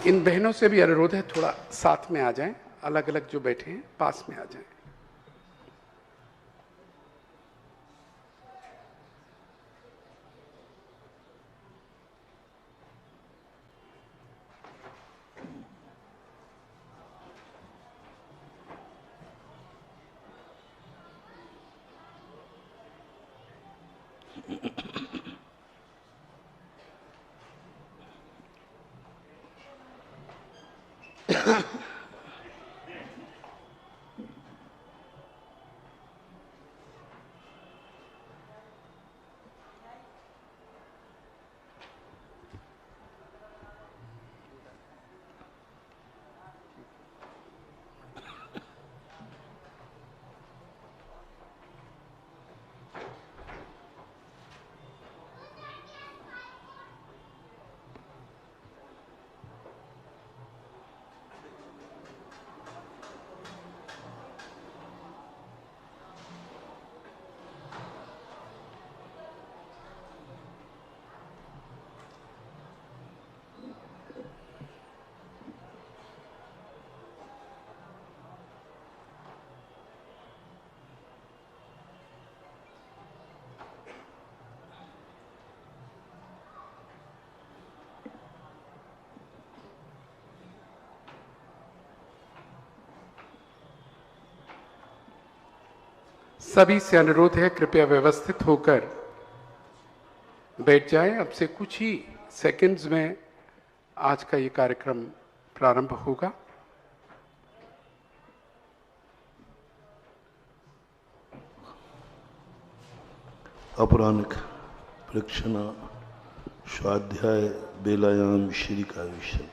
इन बहनों से भी अनुरोध है, थोड़ा साथ में आ जाएं, अलग अलग जो बैठे हैं पास में आ जाएं। सभी से अनुरोध है, कृपया व्यवस्थित होकर बैठ जाएं। अब से कुछ ही सेकंड्स में आज का ये कार्यक्रम प्रारंभ होगा। अपराह्निक प्रक्षणा स्वाध्याय बेलायाम श्री का विषय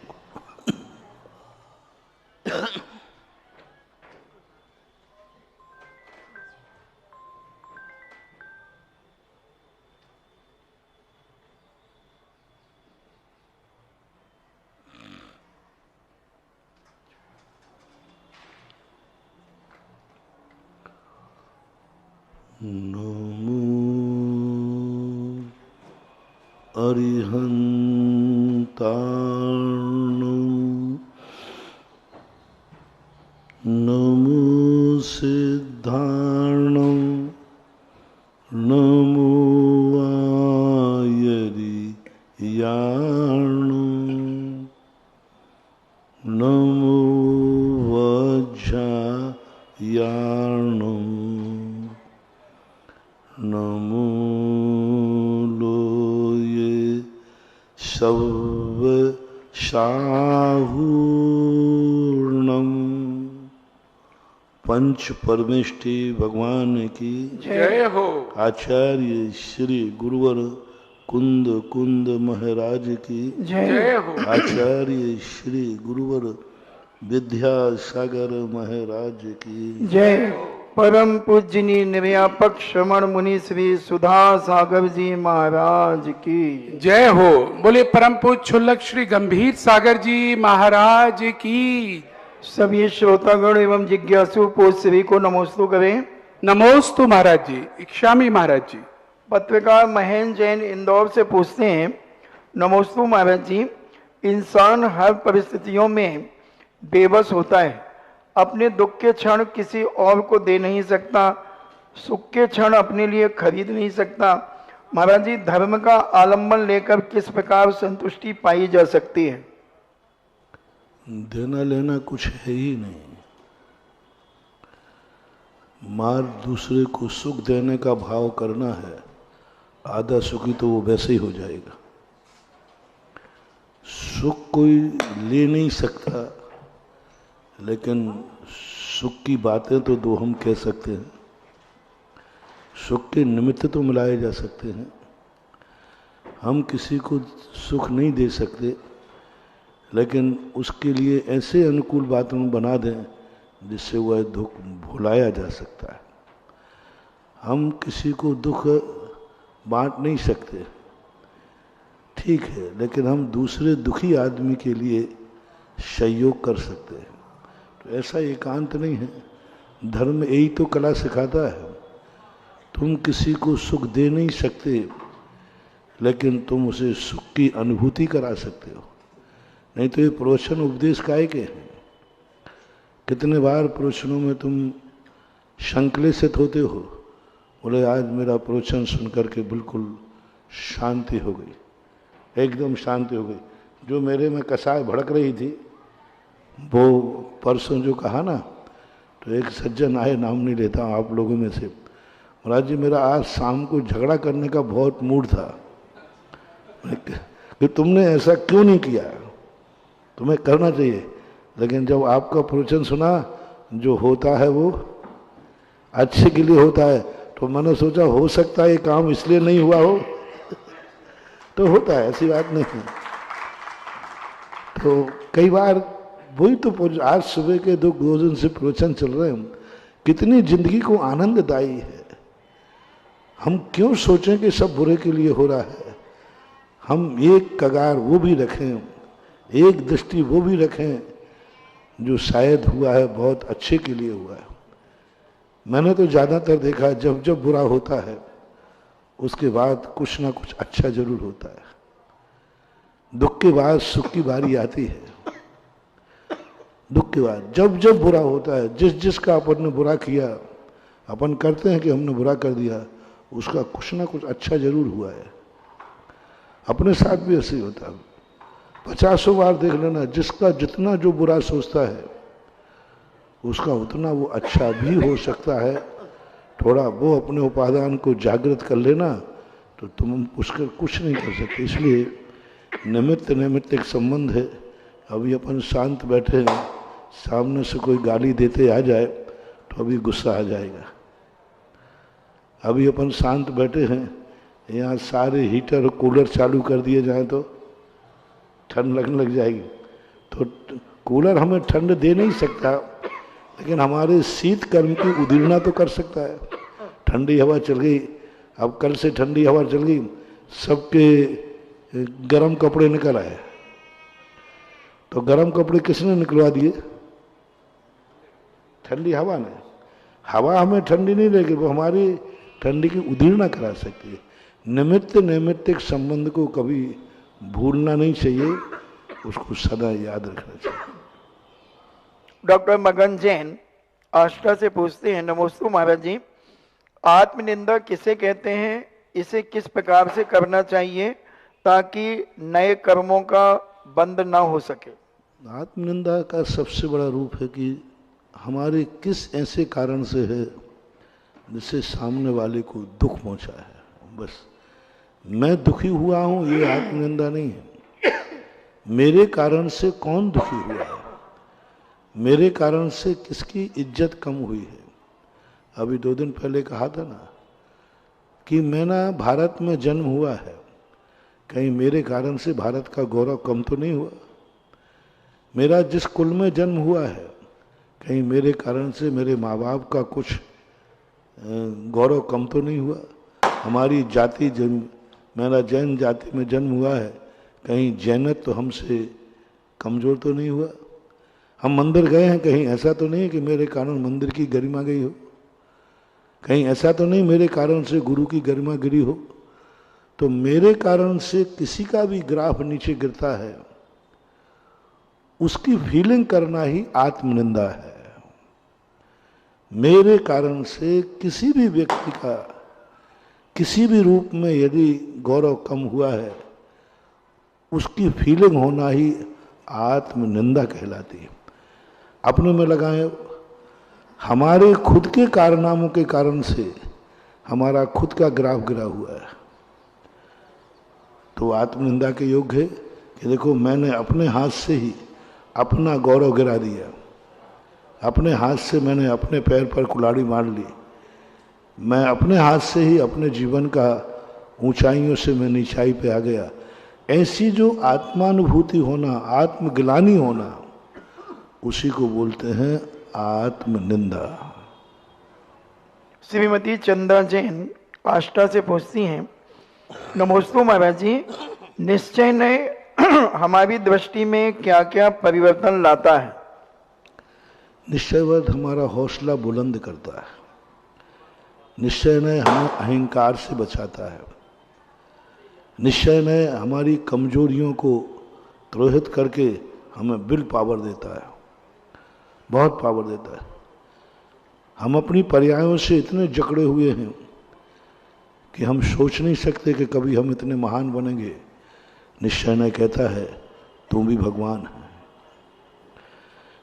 नमो अरिहन्तार्णं नमो सिद्धार्णं नमो आयरियार्णं नमो वज्रायार्णं नमो लोये शवशाहूर्णम्। पंच परमेष्टि भगवान की जय हो। आचार्य श्री गुरुवर कुंद कुंद महाराज की जय हो। आचार्य श्री गुरुवर विद्यासागर महाराज की जय हो। परम पूजनी निर्व्यापक श्रमण मुनि श्री सुधा सागर जी महाराज की जय हो। बोले परम पूज्य क्षुल्लक श्री गंभीर सागर जी महाराज की। सभी श्रोतागण एवं जिज्ञासु पूज सभी को नमोस्तु करें। नमोस्तु महाराज जी। इक्षामी महाराज जी। पत्रकार महेंद्र जैन इंदौर से पूछते हैं, नमोस्तु महाराज जी, इंसान हर परिस्थितियों में बेबस होता है, अपने दुख के क्षण किसी और को दे नहीं सकता, सुख के क्षण अपने लिए खरीद नहीं सकता। महाराज जी, धर्म का आलंबन लेकर किस प्रकार संतुष्टि पाई जा सकती है? देना लेना कुछ है ही नहीं। मार दूसरे को सुख देने का भाव करना है, आधा सुखी तो वो वैसे ही हो जाएगा। सुख कोई ले नहीं सकता, लेकिन सुख की बातें तो दो हम कह सकते हैं। सुख के निमित्त तो मिलाए जा सकते हैं। हम किसी को सुख नहीं दे सकते, लेकिन उसके लिए ऐसे अनुकूल वातावरण बना दें जिससे वह दुख भुलाया जा सकता है। हम किसी को दुख बांट नहीं सकते, ठीक है, लेकिन हम दूसरे दुखी आदमी के लिए सहयोग कर सकते हैं। तो ऐसा एकांत नहीं है। धर्म यही तो कला सिखाता है। तुम किसी को सुख दे नहीं सकते, लेकिन तुम उसे सुख की अनुभूति करा सकते हो। नहीं तो ये प्रवचन उपदेश काहे के हैं? कितने बार प्रवचनों में तुम संकलेशित होते हो, बोले आज मेरा प्रवचन सुनकर के बिल्कुल शांति हो गई, एकदम शांति हो गई। जो मेरे में कसाय भड़क रही थी, वो परसों जो कहा ना, तो एक सज्जन आए, नाम नहीं लेता हूँ आप लोगों में से, महाराज जी मेरा आज शाम को झगड़ा करने का बहुत मूड था कि तुमने ऐसा क्यों नहीं किया, तुम्हें करना चाहिए। लेकिन जब आपका प्रवचन सुना, जो होता है वो अच्छे के लिए होता है, तो मैंने सोचा हो सकता है ये काम इसलिए नहीं हुआ हो तो होता है, ऐसी बात नहीं है। तो कई बार वही तो आज सुबह के दो दिन से प्रवचन चल रहे हैं, कितनी जिंदगी को आनंददायी है। हम क्यों सोचें कि सब बुरे के लिए हो रहा है? हम एक कगार वो भी रखें, एक दृष्टि वो भी रखें जो शायद हुआ है बहुत अच्छे के लिए हुआ है। मैंने तो ज़्यादातर देखा जब जब बुरा होता है उसके बाद कुछ ना कुछ अच्छा जरूर होता है। दुख के बाद सुख की बारी आती है। दुख के बाद जब जब बुरा होता है, जिस जिसका अपन ने बुरा किया, अपन करते हैं कि हमने बुरा कर दिया, उसका कुछ ना कुछ अच्छा जरूर हुआ है। अपने साथ भी ऐसे ही होता है। 50 बार देख लेना, जिसका जितना जो बुरा सोचता है उसका उतना वो अच्छा भी हो सकता है। थोड़ा वो अपने उपादान को जागृत कर लेना तो तुम उसका कुछ नहीं कर सकते। इसलिए निमित्त निमित्त एक संबंध है। अभी अपन शांत बैठे हैं, सामने से कोई गाली देते आ जाए तो अभी गुस्सा आ जाएगा। अभी अपन शांत बैठे हैं, यहाँ सारे हीटर और कूलर चालू कर दिए जाए तो ठंड लगने लग जाएगी। तो कूलर हमें ठंड दे नहीं सकता, लेकिन हमारे शीत कर्म की उदीर्णा तो कर सकता है। ठंडी हवा चल गई, अब कल से ठंडी हवा चल गई, सबके गरम कपड़े निकल आए, तो गरम कपड़े किसने निकलवा दिए? ठंडी हवा ने। हवा हमें ठंडी नहीं देगी, वो हमारी ठंडी की उदीर्णा करा सकती है। निमित्त नैमित्तिक संबंध को कभी भूलना नहीं चाहिए, उसको सदा याद रखना चाहिए। डॉक्टर मगन जैन आष्टा से पूछते हैं, नमोस्तु महाराज जी, आत्मनिंदा किसे कहते हैं? इसे किस प्रकार से करना चाहिए ताकि नए कर्मों का बंद ना हो सके? आत्मनिंदा का सबसे बड़ा रूप है कि हमारे किस ऐसे कारण से है जिससे सामने वाले को दुख पहुंचा है। बस मैं दुखी हुआ हूं, ये आत्मनिंदा नहीं है। मेरे कारण से कौन दुखी हुआ है, मेरे कारण से किसकी इज्जत कम हुई है। अभी 2 दिन पहले कहा था ना कि मैं ना भारत में जन्म हुआ है, कहीं मेरे कारण से भारत का गौरव कम तो नहीं हुआ। मेरा जिस कुल में जन्म हुआ है, कहीं मेरे कारण से मेरे माँ बाप का कुछ गौरव कम तो नहीं हुआ। हमारी जाति मेरा जैन जाति में जन्म हुआ है, कहीं जैनत तो हमसे कमजोर तो नहीं हुआ। हम मंदिर गए हैं, कहीं ऐसा तो नहीं कि मेरे कारण मंदिर की गरिमा गई हो, कहीं ऐसा तो नहीं मेरे कारण से गुरु की गरिमा गिरी हो। तो मेरे कारण से किसी का भी ग्राफ नीचे गिरता है, उसकी फीलिंग करना ही आत्मनिंदा है। मेरे कारण से किसी भी व्यक्ति का किसी भी रूप में यदि गौरव कम हुआ है, उसकी फीलिंग होना ही आत्मनिंदा कहलाती है। अपने में लगाएं, हमारे खुद के कारनामों के कारण से हमारा खुद का ग्राफ गिरा हुआ है, तो आत्मनिंदा के योग्य है कि देखो मैंने अपने हाथ से ही अपना गौरव गिरा दिया, अपने हाथ से मैंने अपने पैर पर कुल्हाड़ी मार ली, मैं अपने हाथ से ही अपने जीवन का ऊंचाइयों से मैं नीचाई पे आ गया। ऐसी जो आत्मानुभूति होना, आत्मग्लानि होना, उसी को बोलते हैं आत्मनिंदा। श्रीमती चंदा जैन आष्टा से पूछती हैं, नमोस्तु महाराज जी, निश्चय ने हमारी दृष्टि में क्या क्या परिवर्तन लाता है? निश्चयवत हमारा हौसला बुलंद करता है। निश्चय ने हमें अहंकार से बचाता है। निश्चय ने हमारी कमजोरियों को द्रोहित करके हमें विल पावर देता है, बहुत पावर देता है। हम अपनी पर्यायों से इतने जकड़े हुए हैं कि हम सोच नहीं सकते कि कभी हम इतने महान बनेंगे। निश्चय ने कहता है तू भी भगवान है,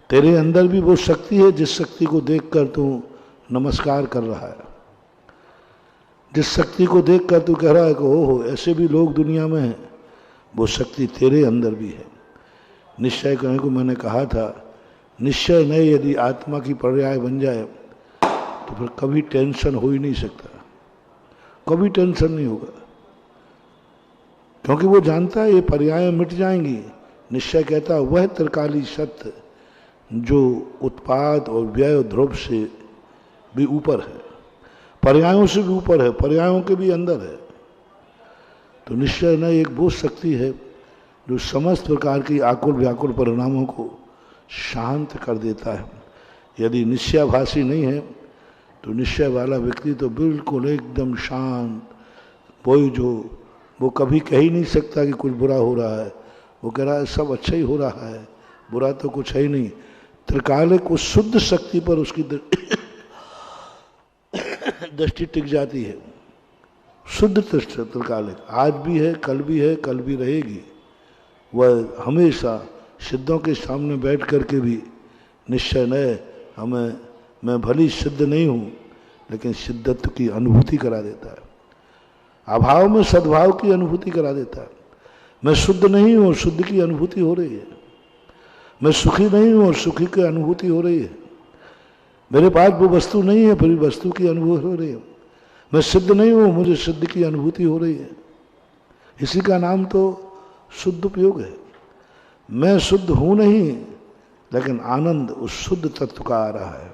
तेरे अंदर भी वो शक्ति है जिस शक्ति को देखकर तू नमस्कार कर रहा है, जिस शक्ति को देखकर तू कह रहा है कि ओहो ऐसे भी लोग दुनिया में हैं, वो शक्ति तेरे अंदर भी है। निश्चय करने को मैंने कहा था, निश्चय नहीं यदि आत्मा की पर्याय बन जाए तो फिर कभी टेंशन हो ही नहीं सकता, कभी टेंशन नहीं होगा, क्योंकि वो जानता है ये पर्याय मिट जाएंगी। निश्चय कहता है वह त्रिकाली सत्य जो उत्पाद और व्यय ध्रुव से भी ऊपर है, पर्यायों से भी ऊपर है, पर्यायों के भी अंदर है। तो निश्चय न एक वो शक्ति है जो समस्त प्रकार की आकुल व्याकुल परिणामों को शांत कर देता है। यदि निश्चयभाषी नहीं है तो निश्चय वाला व्यक्ति तो बिल्कुल एकदम शांत, वो कभी कह ही नहीं सकता कि कुछ बुरा हो रहा है, वो कह रहा है सब अच्छा ही हो रहा है, बुरा तो कुछ है ही नहीं। त्रिकालिक उस शुद्ध शक्ति पर उसकी दृष्टि टिक जाती है। शुद्ध त्रिकालिक आज भी है, कल भी है, कल भी रहेगी। वह हमेशा सिद्धों के सामने बैठ करके भी निश्चय न हमें, मैं भली सिद्ध नहीं हूँ लेकिन सिद्धत्व की अनुभूति करा देता है, अभाव में सद्भाव की अनुभूति करा देता है। मैं शुद्ध नहीं हूँ और शुद्ध की अनुभूति हो रही है, मैं सुखी नहीं हूँ और सुखी की अनुभूति हो रही है, मेरे पास वो वस्तु नहीं है फिर भी वस्तु की अनुभूति हो रही है, मैं सिद्ध नहीं हूँ मुझे सिद्ध की अनुभूति हो रही है। इसी का नाम तो शुद्ध उपयोग है। मैं शुद्ध हूँ नहीं लेकिन आनंद उस शुद्ध तत्व का आ रहा है।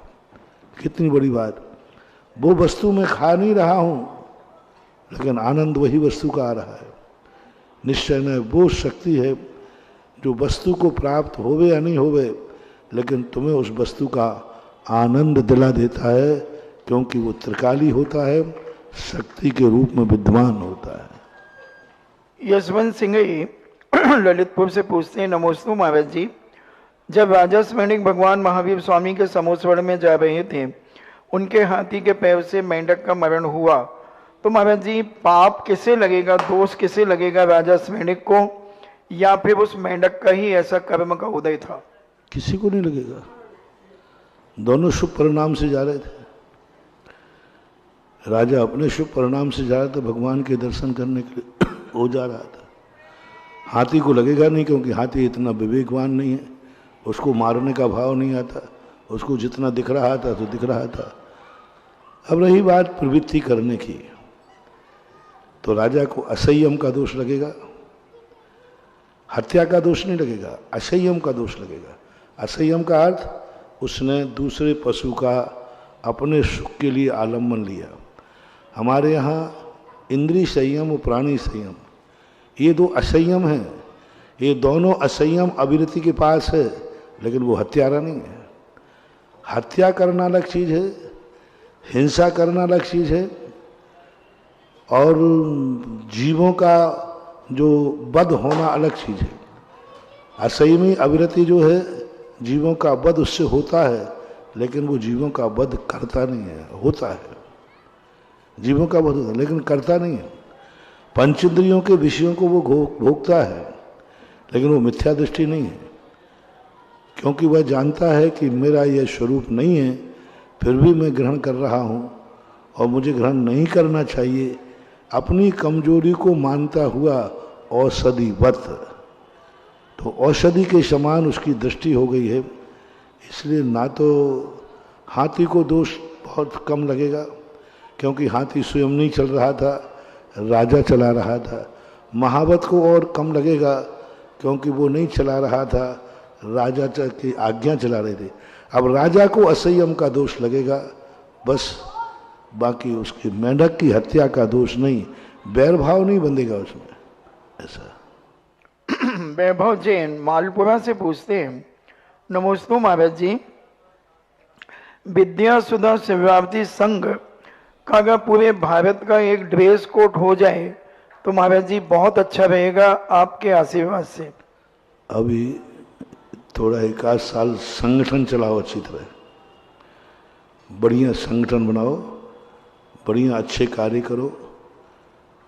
कितनी बड़ी बात, वो वस्तु मैं खा नहीं रहा हूँ लेकिन आनंद वही वस्तु का आ रहा है। निश्चय में वो शक्ति है जो वस्तु को प्राप्त होवे या नहीं होवे लेकिन तुम्हें उस वस्तु का आनंद दिला देता है, क्योंकि वो त्रिकाली होता है, शक्ति के रूप में विद्यमान होता है। यशवंत सिंह जी ललितपुर से पूछते हैं, नमोस्तु महाराज जी, जब राजा स्मरणिक भगवान महावीर स्वामी के समोस्वर में जा रहे थे, उनके हाथी के पैर से मेंढक का मरण हुआ, तो महाराज जी पाप किसे लगेगा, दोष किसे लगेगा, राजा स्मरणिक को या फिर उस मेंढक का ही ऐसा कर्म का उदय था? किसी को नहीं लगेगा, दोनों शुभ परिणाम से जा रहे थे। राजा अपने शुभ परिणाम से जा रहा था, भगवान के दर्शन करने के लिए हो जा रहा था। हाथी को लगेगा नहीं, क्योंकि हाथी इतना विवेकवान नहीं है, उसको मारने का भाव नहीं आता, उसको जितना दिख रहा था तो दिख रहा था। अब रही बात प्रवृत्ति करने की, तो राजा को असंयम का दोष लगेगा, हत्या का दोष नहीं लगेगा, असंयम का दोष लगेगा। असंयम का अर्थ उसने दूसरे पशु का अपने सुख के लिए आलम्बन लिया। हमारे यहाँ इंद्रिय संयम और प्राणी संयम, ये दो असंयम हैं। ये दोनों असंयम अविरति के पास है, लेकिन वो हत्यारा नहीं है। हत्या करना अलग चीज है, हिंसा करना अलग चीज है, और जीवों का जो वध होना अलग चीज है। असंयमी अविरति जो है, जीवों का वध उससे होता है, लेकिन वो जीवों का वध करता नहीं है। होता है, जीवों का वध होता है लेकिन करता नहीं है। पंचेंद्रियों के विषयों को वो भोगता है, लेकिन वो मिथ्या दृष्टि नहीं है, क्योंकि वह जानता है कि मेरा यह स्वरूप नहीं है, फिर भी मैं ग्रहण कर रहा हूँ और मुझे ग्रहण नहीं करना चाहिए। अपनी कमजोरी को मानता हुआ औषधिवत, तो औषधि के समान उसकी दृष्टि हो गई है। इसलिए ना तो हाथी को दोष बहुत कम लगेगा, क्योंकि हाथी स्वयं नहीं चल रहा था, राजा चला रहा था। महावत को और कम लगेगा, क्योंकि वो नहीं चला रहा था, राजा की आज्ञा चला रहे थे। अब राजा को असंयम का दोष लगेगा बस, बाकी उसके मेंढक की हत्या का दोष नहीं, बैरभाव नहीं बंधेगा उसमें। ऐसा वैभव जैन मालपुरा से पूछते हैं, नमोस्तु महाराज जी, विद्या सुधा शिवरावती संघ का अगर पूरे भारत का एक ड्रेस कोड हो जाए तो महाराज जी बहुत अच्छा रहेगा आपके आशीर्वाद से। अभी थोड़ा एक आध साल संगठन चलाओ अच्छी तरह, बढ़िया संगठन बनाओ, बढ़िया अच्छे कार्य करो,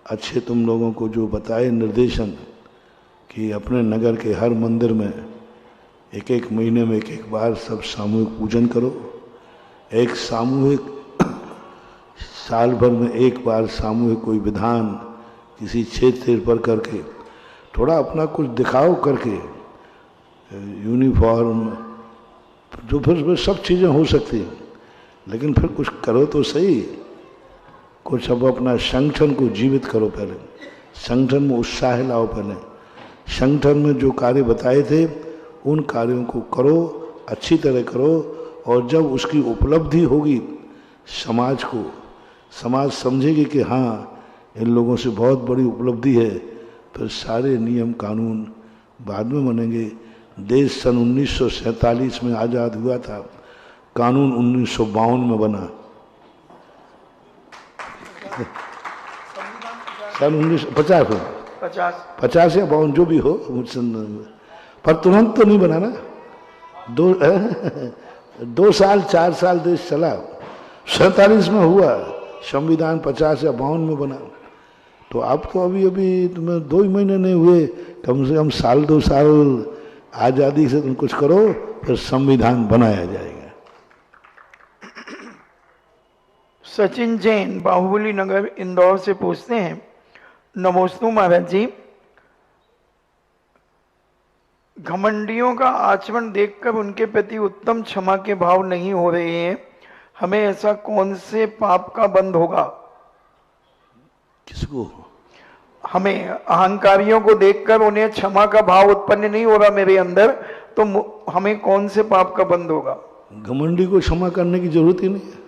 अच्छे तुम लोगों को जो बताए निर्देशन कि अपने नगर के हर मंदिर में एक एक महीने में एक एक बार सब सामूहिक पूजन करो, एक सामूहिक साल भर में एक बार सामूहिक कोई विधान किसी क्षेत्र पर करके थोड़ा अपना कुछ दिखाओ करके, यूनिफॉर्म जो फिर सब चीज़ें हो सकती हैं, लेकिन फिर कुछ करो तो सही, कुछ अब अपना संगठन को जीवित करो, पहले संगठन में उत्साह लाओ, पहले संगठन में जो कार्य बताए थे उन कार्यों को करो, अच्छी तरह करो, और जब उसकी उपलब्धि होगी समाज को, समाज समझेगी कि हाँ इन लोगों से बहुत बड़ी उपलब्धि है, फिर सारे नियम कानून बाद में बनेंगे। देश सन 1947 में आज़ाद हुआ था, कानून 1952 में बना, सन 1950 में 50 या 52 जो भी हो, पर तुरंत तो नहीं बना ना, 2 साल 4 साल देश चला, 47 में हुआ संविधान, 50 या 52 में बना। तो आप तो अभी तुम्हें 2 ही महीने नहीं हुए, कम से कम साल 2 साल आज़ादी से तुम कुछ करो, फिर संविधान बनाया जाएगा। सचिन जैन बाहुबली नगर इंदौर से पूछते हैं, नमोस्तु महाराज जी, घमंडियों का आचरण देखकर उनके प्रति उत्तम क्षमा के भाव नहीं हो रहे हैं, हमें ऐसा कौन से पाप का बंध होगा? किसको? हमें अहंकारियों को देखकर उन्हें क्षमा का भाव उत्पन्न नहीं हो रहा मेरे अंदर, तो हमें कौन से पाप का बंध होगा? घमंडी को क्षमा करने की जरूरत ही नहीं है,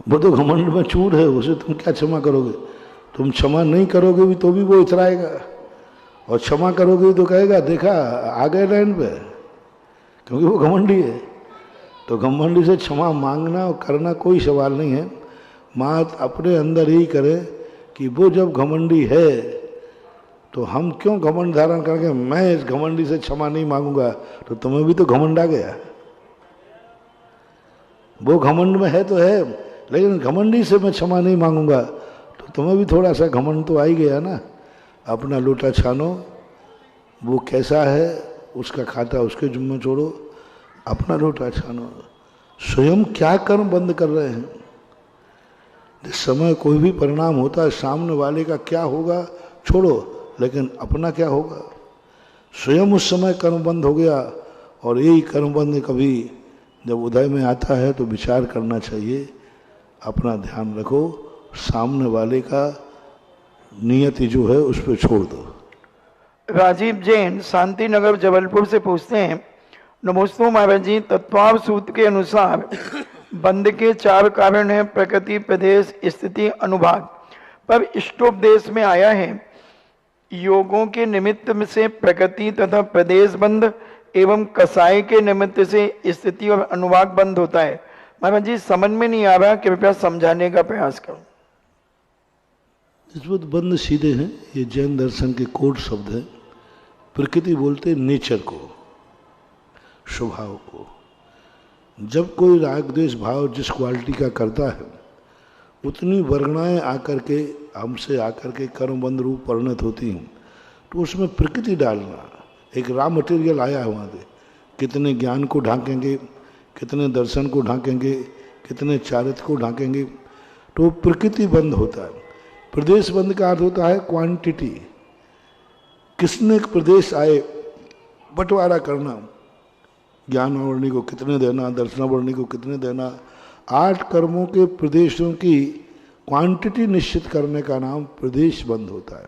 वो तो घमंड में चूर है, उसे तुम क्या क्षमा करोगे? तुम क्षमा नहीं करोगे भी तो भी वो इतराएगा, और क्षमा करोगे तो कहेगा देखा आ गए लाइन पे, क्योंकि वो घमंडी है। तो घमंडी से क्षमा मांगना और करना कोई सवाल नहीं है। मात अपने अंदर यही करे कि वो जब घमंडी है तो हम क्यों घमंड धारण करके मैं इस घमंडी से क्षमा नहीं मांगूंगा, तो तुम्हें भी तो घमंड आ गया। वो घमंड में है तो है, लेकिन घमंडी से मैं क्षमा नहीं मांगूंगा तो तुम्हें भी थोड़ा सा घमंड तो आ ही गया ना। अपना लोटा छानो, वो कैसा है उसका खाता उसके जुम्मे छोड़ो, अपना लोटा छानो। स्वयं क्या कर्म बंद कर रहे हैं? जिस समय कोई भी परिणाम होता है सामने वाले का क्या होगा छोड़ो, लेकिन अपना क्या होगा? स्वयं उस समय कर्म बंद हो गया, और यही कर्म बंद कभी जब उदय में आता है तो विचार करना चाहिए, अपना ध्यान रखो, सामने वाले का नियति जो है उस पर छोड़ दो। राजीव जैन शांति नगर जबलपुर से पूछते हैं, नमोस्तु महाराज जी, तत्वाव सूत्र के अनुसार बंध के 4 कारण हैं, प्रकृति, प्रदेश, स्थिति, अनुभाग। पर इष्टोपदेश में आया है योगों के निमित्त से प्रकृति तथा प्रदेश बंध एवं कसाय के निमित्त से स्थिति और अनुभाग बंद होता है। महाराज जी समझ में नहीं आ रहा, कृपया समझाने का प्रयास करो। इस वक्त बंद सीधे हैं, ये जैन दर्शन के कोड शब्द है। प्रकृति बोलते नेचर को, स्वभाव को। जब कोई राग द्वेष भाव जिस क्वालिटी का करता है उतनी वर्गणाएं आकर के हमसे आकर के कर्मबंध रूप परिणत होती हैं, तो उसमें प्रकृति डालना एक रॉ मटेरियल आया है वहाँ से। कितने ज्ञान को ढांकेंगे, कितने दर्शन को ढांकेंगे, कितने चारित्र को ढांकेंगे, तो प्रकृति बंद होता है। प्रदेश बंद का अर्थ होता है क्वांटिटी, किसने प्रदेश आए बंटवारा करना, ज्ञानावरणी को कितने देना, दर्शनावरणी को कितने देना। 8 कर्मों के प्रदेशों की क्वांटिटी निश्चित करने का नाम प्रदेश बंद होता है।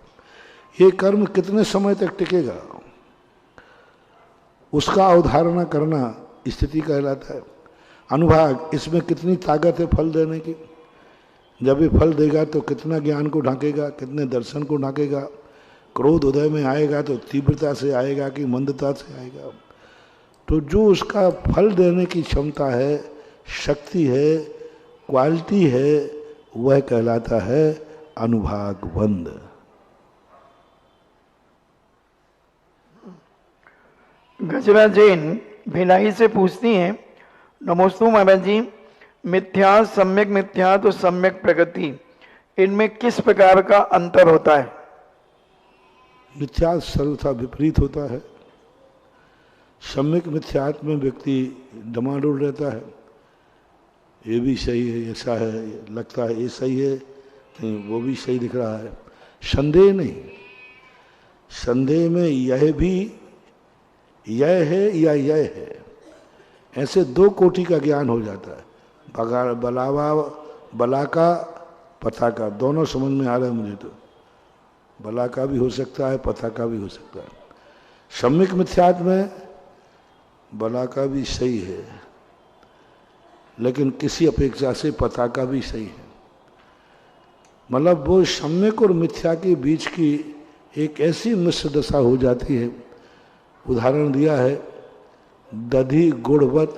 ये कर्म कितने समय तक टिकेगा उसका अवधारणा करना स्थिति कहलाता है। अनुभाग, इसमें कितनी ताकत है फल देने की। जब ये फल देगा तो कितना ज्ञान को ढांकेगा, कितने दर्शन को ढांकेगा। क्रोध उदय में आएगा तो तीव्रता से आएगा कि मंदता से आएगा। तो जो उसका फल देने की क्षमता है, शक्ति है, क्वालिटी है वह कहलाता है अनुभागबंध। गजरा जैन भिलाई से पूछती हैं, नमोस्तु महाराज जी, मिथ्या, सम्यक मिथ्या तो सम्यक प्रगति, इनमें किस प्रकार का अंतर होता है? मिथ्या सर्वथा विपरीत होता है। सम्यक मिथ्यात्व में व्यक्ति डमाडोल रहता है, ये भी सही है, ऐसा है, लगता है ये सही है, नहीं वो भी सही दिख रहा है। संदेह नहीं, संदेह में यह भी यह है या यह है, ऐसे दो कोटि का ज्ञान हो जाता है। बला का पथा का दोनों समझ में आ रहा है मुझे तो। बला का भी हो सकता है, पथा का भी हो सकता है। सम्यक मिथ्यात्व में बला का भी सही है, लेकिन किसी अपेक्षा से पथा का भी सही है। मतलब वो सम्यक और मिथ्या के बीच की एक ऐसी मिश्र दशा हो जाती है। उदाहरण दिया है, दधी गुड़वत,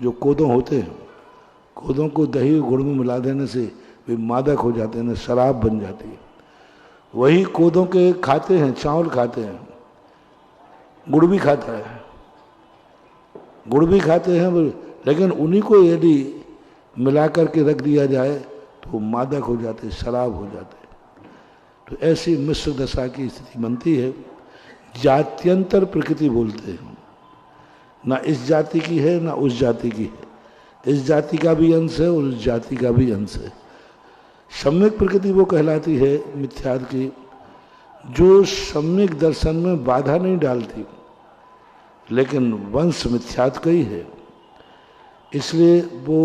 जो कोदों होते हैं, कोदों को दही गुड़ में मिला देने से वे मादक हो जाते हैं, शराब बन जाती है। वही कोदों के खाते हैं, चावल खाते हैं, गुड़ भी खाता है, गुड़ भी खाते हैं, लेकिन उन्हीं को यदि मिला करके रख दिया जाए तो वो मादक हो जाते, शराब हो जाते। तो ऐसी मिश्र दशा की स्थिति बनती है। जात्यंतर प्रकृति बोलते हैं, ना इस जाति की है ना उस जाति की है। इस जाति का भी अंश है और उस जाति का भी अंश है। सम्यक प्रकृति वो कहलाती है मिथ्यात्व की, जो सम्यक दर्शन में बाधा नहीं डालती, लेकिन वंश मिथ्यात्व का ही है, इसलिए वो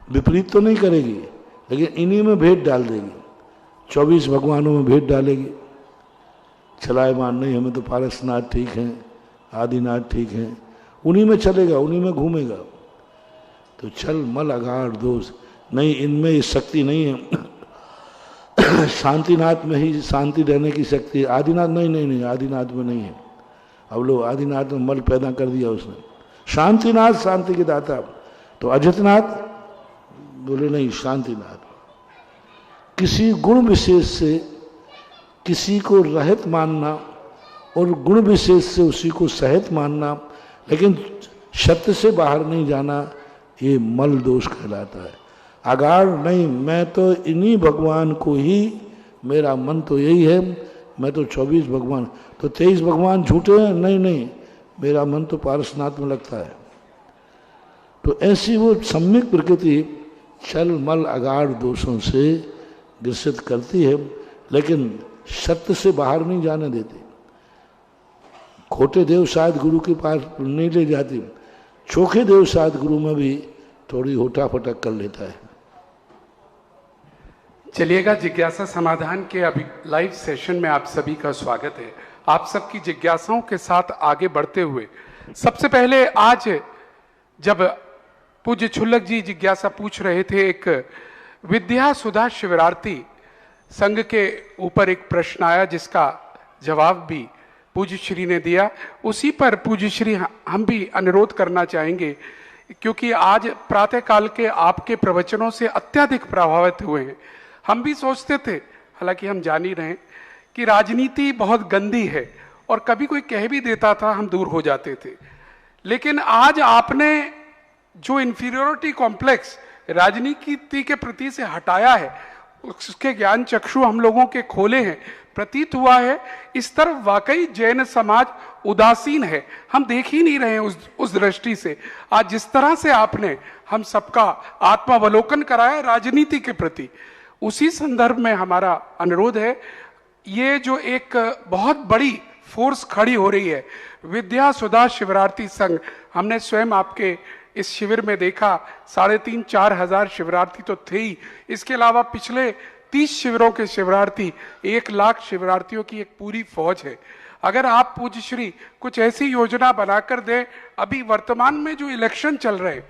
विपरीत तो नहीं करेगी, लेकिन इन्हीं में भेद डाल देगी। 24 भगवानों में भेद डालेगी। चलायमान नहीं, हमें तो पारसनाथ ठीक हैं, आदिनाथ ठीक हैं, उन्हीं में चलेगा, उन्हीं में घूमेगा। तो छल मल अगाड़ दोष नहीं, इनमें ये शक्ति नहीं है। शांतिनाथ में ही शांति रहने की शक्ति है। आदिनाथ नहीं, आदिनाथ में नहीं है। अब लो आदिनाथ में मल पैदा कर दिया उसने। शांतिनाथ शांति के दाता, तो अजितनाथ बोले नहीं, शांतिनाथ। किसी गुण विशेष से किसी को रहित मानना और गुण विशेष से उसी को सहित मानना, लेकिन सत्य से बाहर नहीं जाना, ये मल दोष कहलाता है। अगाड़ नहीं, मैं तो इन्हीं भगवान को ही, मेरा मन तो यही है, मैं तो 24 भगवान, तो 23 भगवान झूठे हैं, नहीं, मेरा मन तो पारसनाथ में लगता है। तो ऐसी वो सम्यक प्रकृति छल मल अगाड़ दोषों से ग्रसित करती है, लेकिन सत्य से बाहर नहीं जाने देती। खोटे देव शायद गुरु के पास नहीं ले जाती, चोखे देव शायद गुरु में भी थोड़ी होटा फटक कर लेता है। चलिएगा, जिज्ञासा समाधान के अभी लाइव सेशन में आप सभी का स्वागत है। आप सबकी जिज्ञासाओं के साथ आगे बढ़ते हुए, सबसे पहले आज जब पूज्य छुल्लक जी जिज्ञासा पूछ रहे थे, एक विद्या सुधा शिवरार्थी संघ के ऊपर एक प्रश्न आया जिसका जवाब भी पूज्य श्री ने दिया। उसी पर पूज्य श्री हम भी अनुरोध करना चाहेंगे, क्योंकि आज प्रातः काल के आपके प्रवचनों से अत्यधिक प्रभावित हुए हैं। हम भी सोचते थे, हालांकि हम जान ही रहे हैं कि राजनीति बहुत गंदी है और कभी कोई कह भी देता था हम दूर हो जाते थे, लेकिन आज आपने जो इंफीरियोरिटी कॉम्प्लेक्स राजनीति के प्रति से हटाया है, उसके ज्ञान चक्षु हम लोगों के खोले हैं। प्रतीत हुआ है इस तरफ वाकई जैन समाज उदासीन है, हम देख ही नहीं रहे हैं उस दृष्टि से। आज जिस तरह से आपने हम सबका आत्मावलोकन कराया राजनीति के प्रति, उसी संदर्भ में हमारा अनुरोध है, ये जो एक बहुत बड़ी फोर्स खड़ी हो रही है विद्या सुधा शिवरार्थी संघ, हमने स्वयं आपके इस शिविर में देखा 3,500-4 हजार शिवरार्थी तो थे ही, इसके अलावा पिछले 30 शिविरों के शिवरार्थी, 1 लाख शिवरार्थियों की एक पूरी फौज है। अगर आप पूज्य श्री कुछ ऐसी योजना बनाकर दे, अभी वर्तमान में जो इलेक्शन चल रहे हैं,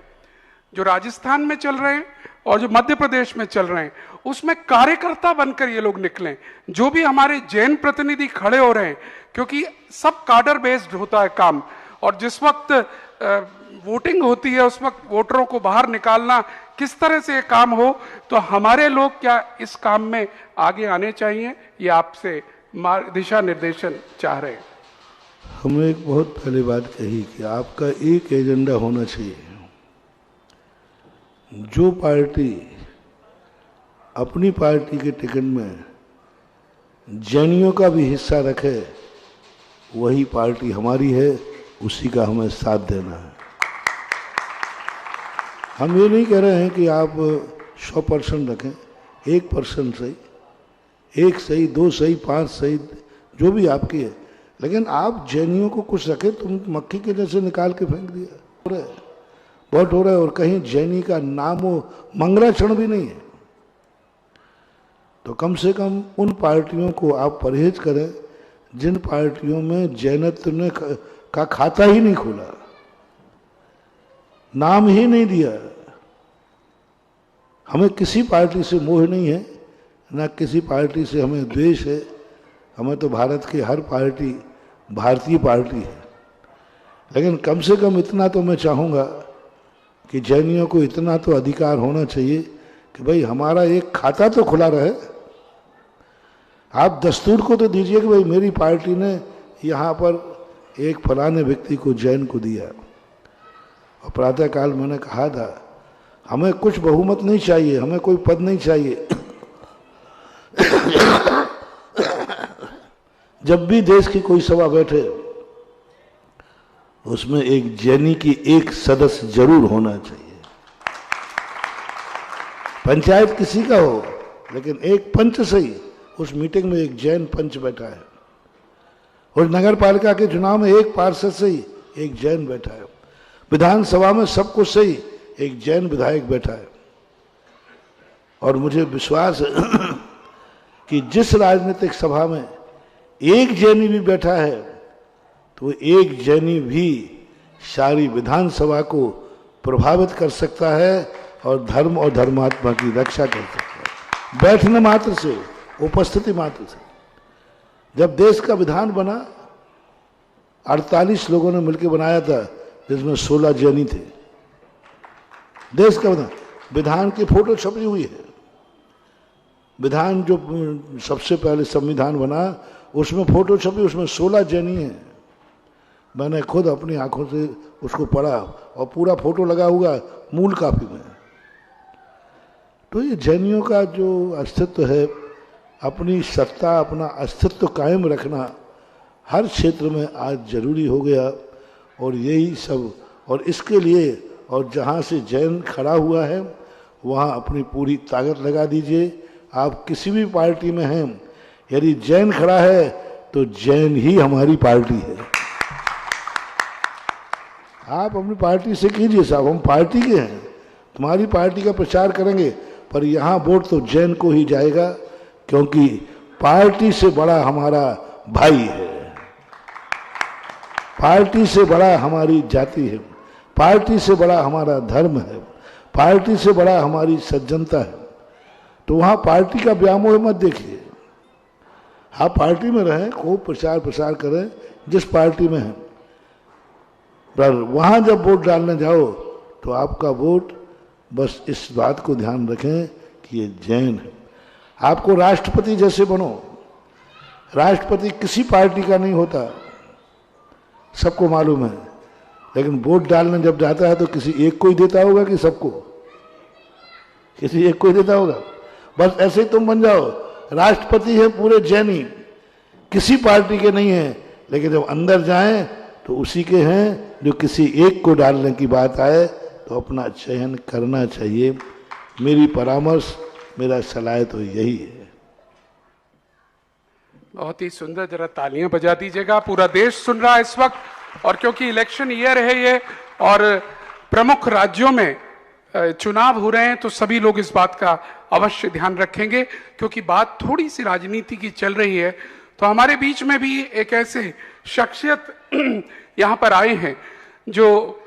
जो राजस्थान में चल रहे हैं और जो मध्य प्रदेश में चल रहे हैं, उसमें कार्यकर्ता बनकर ये लोग निकलें। जो भी हमारे जैन प्रतिनिधि खड़े हो रहे हैं, क्योंकि सब कार्डर बेस्ड होता है काम, और जिस वक्त वोटिंग होती है उस वक्त वोटरों को बाहर निकालना किस तरह से ये काम हो, तो हमारे लोग क्या इस काम में आगे आने चाहिए, ये आपसे दिशा निर्देशन चाह रहे हैं। हमने एक बहुत पहले बात कही कि आपका एक एजेंडा होना चाहिए। जो पार्टी अपनी पार्टी के टिकट में जैनियों का भी हिस्सा रखे, वही पार्टी हमारी है, उसी का हमें साथ देना है। हम ये नहीं कह रहे हैं कि आप 100% रखें, 1% सही, 1 सही, 2 सही, 5 सही, जो भी आपकी है, लेकिन आप जैनियों को कुछ रखे, तुम मक्खी के जैसे निकाल के फेंक दिया, हो रहा है, बहुत हो रहा है। और कहीं जैनी का नाम हो मंगलाचरण भी नहीं है। तो कम से कम उन पार्टियों को आप परहेज करें जिन पार्टियों में जैनत्व ने का खाता ही नहीं खोला, नाम ही नहीं दिया। हमें किसी पार्टी से मोह नहीं है, ना किसी पार्टी से हमें द्वेष है। हमें तो भारत की हर पार्टी भारतीय पार्टी है। लेकिन कम से कम इतना तो मैं चाहूँगा कि जैनियों को इतना तो अधिकार होना चाहिए कि भाई हमारा एक खाता तो खुला रहे। आप दस्तूर को तो दीजिए कि भाई मेरी पार्टी ने यहाँ पर एक फलाने व्यक्ति को जैन को दिया। और प्रातःकाल मैंने कहा था, हमें कुछ बहुमत नहीं चाहिए, हमें कोई पद नहीं चाहिए। जब भी देश की कोई सभा बैठे, उसमें एक जैनी की एक सदस्य जरूर होना चाहिए। पंचायत किसी का हो, लेकिन एक पंच सही, उस मीटिंग में एक जैन पंच बैठा है। और नगर पालिका के चुनाव में एक पार्षद सही, एक जैन बैठा है। विधानसभा में सब कुछ सही, एक जैन विधायक बैठा है। और मुझे विश्वास है कि जिस राजनीतिक सभा में एक जैनी भी बैठा है, तो एक जैनी भी सारी विधानसभा को प्रभावित कर सकता है और धर्म और धर्मात्मा की रक्षा कर सकता है, बैठने मात्र से, उपस्थिति मात्र से। जब देश का विधान बना, 48 लोगों ने मिलकर बनाया था, जिसमें 16 जैनी थे। देश का विधान की फोटो छपी हुई है। विधान जो सबसे पहले संविधान बना, उसमें फोटो छपी, उसमें 16 जैनी हैं। मैंने खुद अपनी आंखों से उसको पढ़ा और पूरा फोटो लगा हुआ मूल कापी में। तो ये जैनियों का जो अस्तित्व है, अपनी सत्ता, अपना अस्तित्व कायम रखना हर क्षेत्र में आज जरूरी हो गया। और यही सब, और इसके लिए, और जहाँ से जैन खड़ा हुआ है वहाँ अपनी पूरी ताकत लगा दीजिए। आप किसी भी पार्टी में हैं, यदि जैन खड़ा है तो जैन ही हमारी पार्टी है। आप अपनी पार्टी से कीजिए, साहब हम पार्टी के हैं, तुम्हारी पार्टी का प्रचार करेंगे, पर यहाँ वोट तो जैन को ही जाएगा, क्योंकि पार्टी से बड़ा हमारा भाई है, पार्टी से बड़ा हमारी जाति है, पार्टी से बड़ा हमारा धर्म है, पार्टी से बड़ा हमारी सज्जनता है। तो वहाँ पार्टी का व्यामोह मत देखिए। आप पार्टी में रहें, खूब प्रचार प्रसार करें जिस पार्टी में हैं, पर वहाँ जब वोट डालने जाओ तो आपका वोट बस इस बात को ध्यान रखें कि ये जैन है। आपको राष्ट्रपति जैसे बनो, राष्ट्रपति किसी पार्टी का नहीं होता, सबको मालूम है। लेकिन वोट डालने जब जाता है तो किसी एक को ही देता होगा कि सबको? किसी एक को ही देता होगा। बस ऐसे ही तुम बन जाओ, राष्ट्रपति है पूरे जैनी, किसी पार्टी के नहीं है, लेकिन जब अंदर जाएं तो उसी के हैं। जो किसी एक को डालने की बात आए तो अपना चयन करना चाहिए। मेरी परामर्श, मेरा सलाह तो यही है। बहुत ही सुंदर, जरा तालियां बजा दीजिएगा। पूरा देश सुन रहा है इस वक्त, और क्योंकि इलेक्शन ईयर है ये और प्रमुख राज्यों में चुनाव हो रहे हैं, तो सभी लोग इस बात का अवश्य ध्यान रखेंगे। क्योंकि बात थोड़ी सी राजनीति की चल रही है, तो हमारे बीच में भी एक ऐसे शख्सियत यहाँ पर आए हैं जो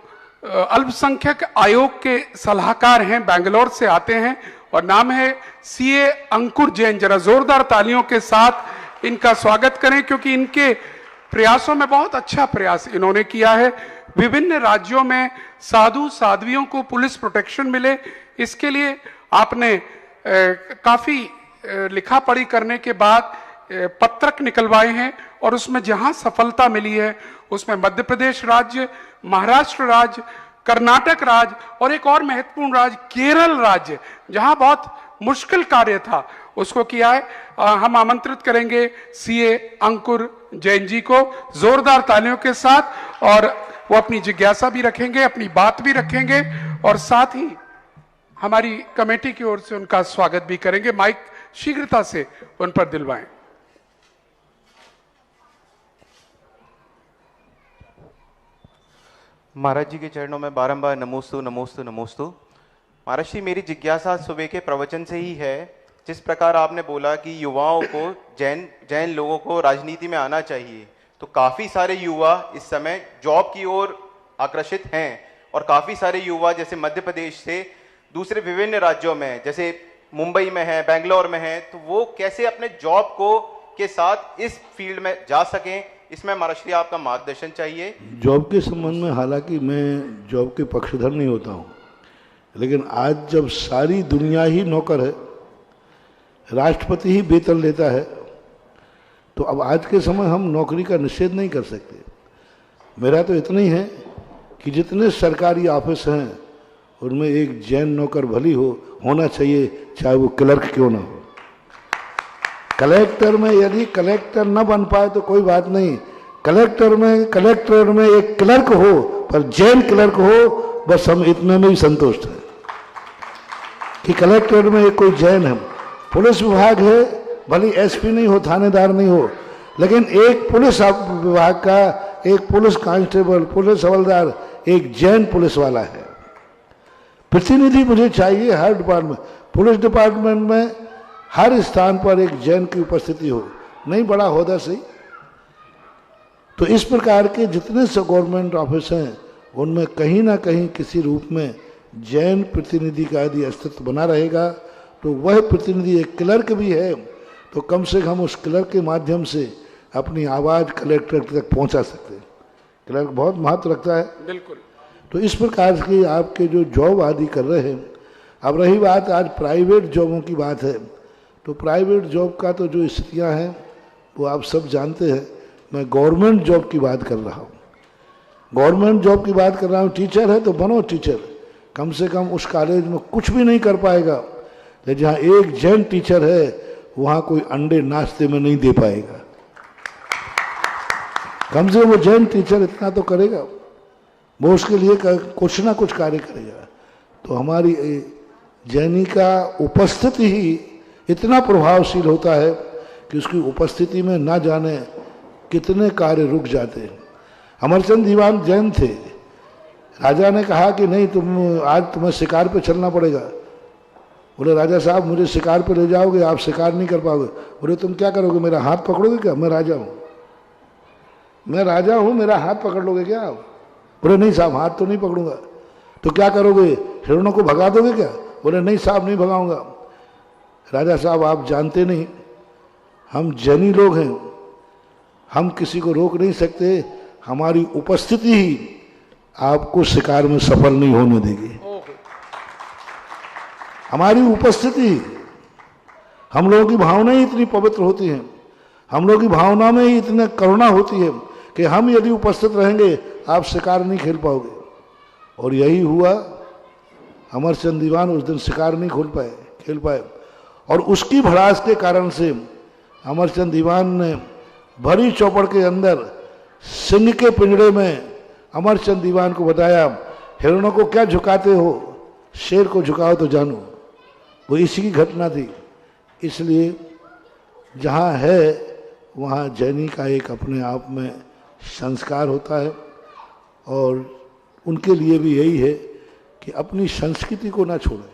अल्पसंख्यक आयोग के सलाहकार हैं, बैंगलोर से आते हैं, और नाम है सीए अंकुर जैन। जरा जोरदार तालियों के साथ इनका स्वागत करें, क्योंकि इनके प्रयासों में बहुत अच्छा प्रयास इन्होंने किया है। विभिन्न राज्यों में साधु साध्वियों को पुलिस प्रोटेक्शन मिले, इसके लिए आपने काफी लिखा पढ़ी करने के बाद पत्रक निकलवाए हैं और उसमें जहां सफलता मिली है उसमें मध्य प्रदेश राज्य, महाराष्ट्र राज्य, कर्नाटक राज्य और एक और महत्वपूर्ण राज्य केरल राज्य, जहां बहुत मुश्किल कार्य था उसको किया है। हम आमंत्रित करेंगे सीए अंकुर जैन जी को जोरदार तालियों के साथ, और वो अपनी जिज्ञासा भी रखेंगे, अपनी बात भी रखेंगे और साथ ही हमारी कमेटी की ओर से उनका स्वागत भी करेंगे। माइक शीघ्रता से उन पर दिलवाएं। महाराज जी के चरणों में बारंबार नमोस्तु नमोस्तु नमोस्तु। महाराज जी, मेरी जिज्ञासा सुबह के प्रवचन से ही है। जिस प्रकार आपने बोला कि युवाओं को, जैन लोगों को राजनीति में आना चाहिए, तो काफी सारे युवा इस समय जॉब की ओर आकर्षित हैं और काफी सारे युवा जैसे मध्य प्रदेश से दूसरे विभिन्न राज्यों में, जैसे मुंबई में है, बेंगलोर में है, तो वो कैसे अपने जॉब को के साथ इस फील्ड में जा सकें, इसमें महाराज जी आपका मार्गदर्शन चाहिए। जॉब के संबंध में हालांकि मैं जॉब के पक्षधर नहीं होता हूँ, लेकिन आज जब सारी दुनिया ही नौकर है, राष्ट्रपति ही वेतन लेता है, तो अब आज के समय हम नौकरी का निषेध नहीं कर सकते। मेरा तो इतना ही है कि जितने सरकारी ऑफिस हैं उनमें एक जैन नौकर भली होना चाहिए, चाहे वो क्लर्क क्यों ना हो। कलेक्टर में यदि कलेक्टर न बन पाए तो कोई बात नहीं, कलेक्टर में एक क्लर्क हो, पर जैन क्लर्क हो, बस हम इतने में ही संतुष्ट हैं कि कलेक्टर में एक कोई जैन है। पुलिस विभाग है, भले एसपी नहीं हो, थानेदार नहीं हो, लेकिन एक पुलिस विभाग का एक पुलिस कांस्टेबल, पुलिस हवलदार, एक जैन पुलिस वाला है। प्रतिनिधि मुझे चाहिए हर डिपार्टमेंट, पुलिस डिपार्टमेंट में हर स्थान पर एक जैन की उपस्थिति हो, नहीं बड़ा होदा सही। तो इस प्रकार के जितने से गवर्नमेंट ऑफिस हैं उनमें कहीं ना कहीं किसी रूप में जैन प्रतिनिधि का यदि अस्तित्व बना रहेगा, तो वह प्रतिनिधि एक क्लर्क भी है तो कम से कम उस क्लर्क के माध्यम से अपनी आवाज़ कलेक्टर तक पहुंचा सकते हैं। क्लर्क बहुत महत्व रखता है। बिल्कुल। तो इस प्रकार के आपके जो जॉब आदि कर रहे हैं। अब रही बात आज प्राइवेट जॉबों की बात है, तो प्राइवेट जॉब का तो जो स्थितियां हैं वो आप सब जानते हैं। मैं गवर्नमेंट जॉब की बात कर रहा हूँ, गवर्नमेंट जॉब की बात कर रहा हूँ। टीचर है तो बनो टीचर, कम से कम उस कॉलेज में कुछ भी नहीं कर पाएगा, लेकिन जहाँ एक जैन टीचर है वहाँ कोई अंडे नाश्ते में नहीं दे पाएगा। कम से कम वो जैन टीचर इतना तो करेगा, वो उसके लिए कुछ ना कुछ कार्य करेगा। तो हमारी जैनी का उपस्थिति ही इतना प्रभावशील होता है कि उसकी उपस्थिति में ना जाने कितने कार्य रुक जाते हैं। अमरचंद दीवान जैन थे, राजा ने कहा कि नहीं आज तुम्हें शिकार पे चलना पड़ेगा। बोले राजा साहब मुझे शिकार पे ले जाओगे, आप शिकार नहीं कर पाओगे। बोले तुम क्या करोगे, मेरा हाथ पकड़ोगे क्या, मैं राजा हूँ, मैं राजा हूँ, मेरा हाथ पकड़ लोगे क्या आप? बोले नहीं साहब हाथ तो नहीं पकड़ूंगा। तो क्या करोगे, हिरणों को भगा दोगे क्या? बोले नहीं साहब नहीं भगाऊंगा। राजा साहब आप जानते नहीं, हम जैनी लोग हैं, हम किसी को रोक नहीं सकते, हमारी उपस्थिति ही आपको शिकार में सफल नहीं होने देगी। हमारी उपस्थिति, हम लोगों की भावनाएं इतनी पवित्र होती हैं, हम लोगों की भावना में ही इतनी करुणा होती है कि हम यदि उपस्थित रहेंगे आप शिकार नहीं खेल पाओगे। और यही हुआ, अमरचंद दीवान उस दिन शिकार नहीं खेल पाए और उसकी भड़ास के कारण से अमरचंद दीवान ने भरी चौपड़ के अंदर सिंह के पिंजड़े में अमरचंद दीवान को बताया, हिरणों को क्या झुकाते हो, शेर को झुकाओ तो जानो। वो इसी की घटना थी। इसलिए जहाँ है वहाँ जैनी का एक अपने आप में संस्कार होता है और उनके लिए भी यही है कि अपनी संस्कृति को ना छोड़ें,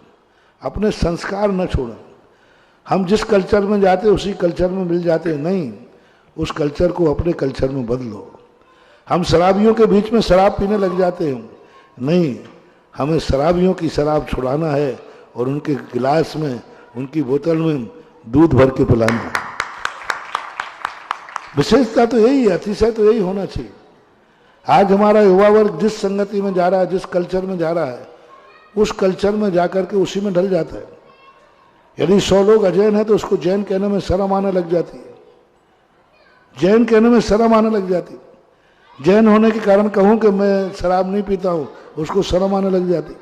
अपने संस्कार न छोड़ें। हम जिस कल्चर में जाते हैं उसी कल्चर में मिल जाते हैं, नहीं, उस कल्चर को अपने कल्चर में बदलो। हम शराबियों के बीच में शराब पीने लग जाते हैं, नहीं, हमें शराबियों की शराब छुड़ाना है और उनके गिलास में, उनकी बोतल में दूध भर के पिलाना है। विशेषता तो यही है, अतिशय तो यही होना चाहिए। आज हमारा युवा वर्ग जिस संगति में जा रहा है, जिस कल्चर में जा रहा है, उस कल्चर में जाकर के उसी में ढल जाता है। यदि 100 लोग अजैन है तो उसको जैन कहने में शर्म आने लग जाती है, जैन कहने में शर्म आने लग जाती है। जैन होने के कारण कहूं कि मैं शराब नहीं पीता हूं, उसको शर्म आने लग जाती।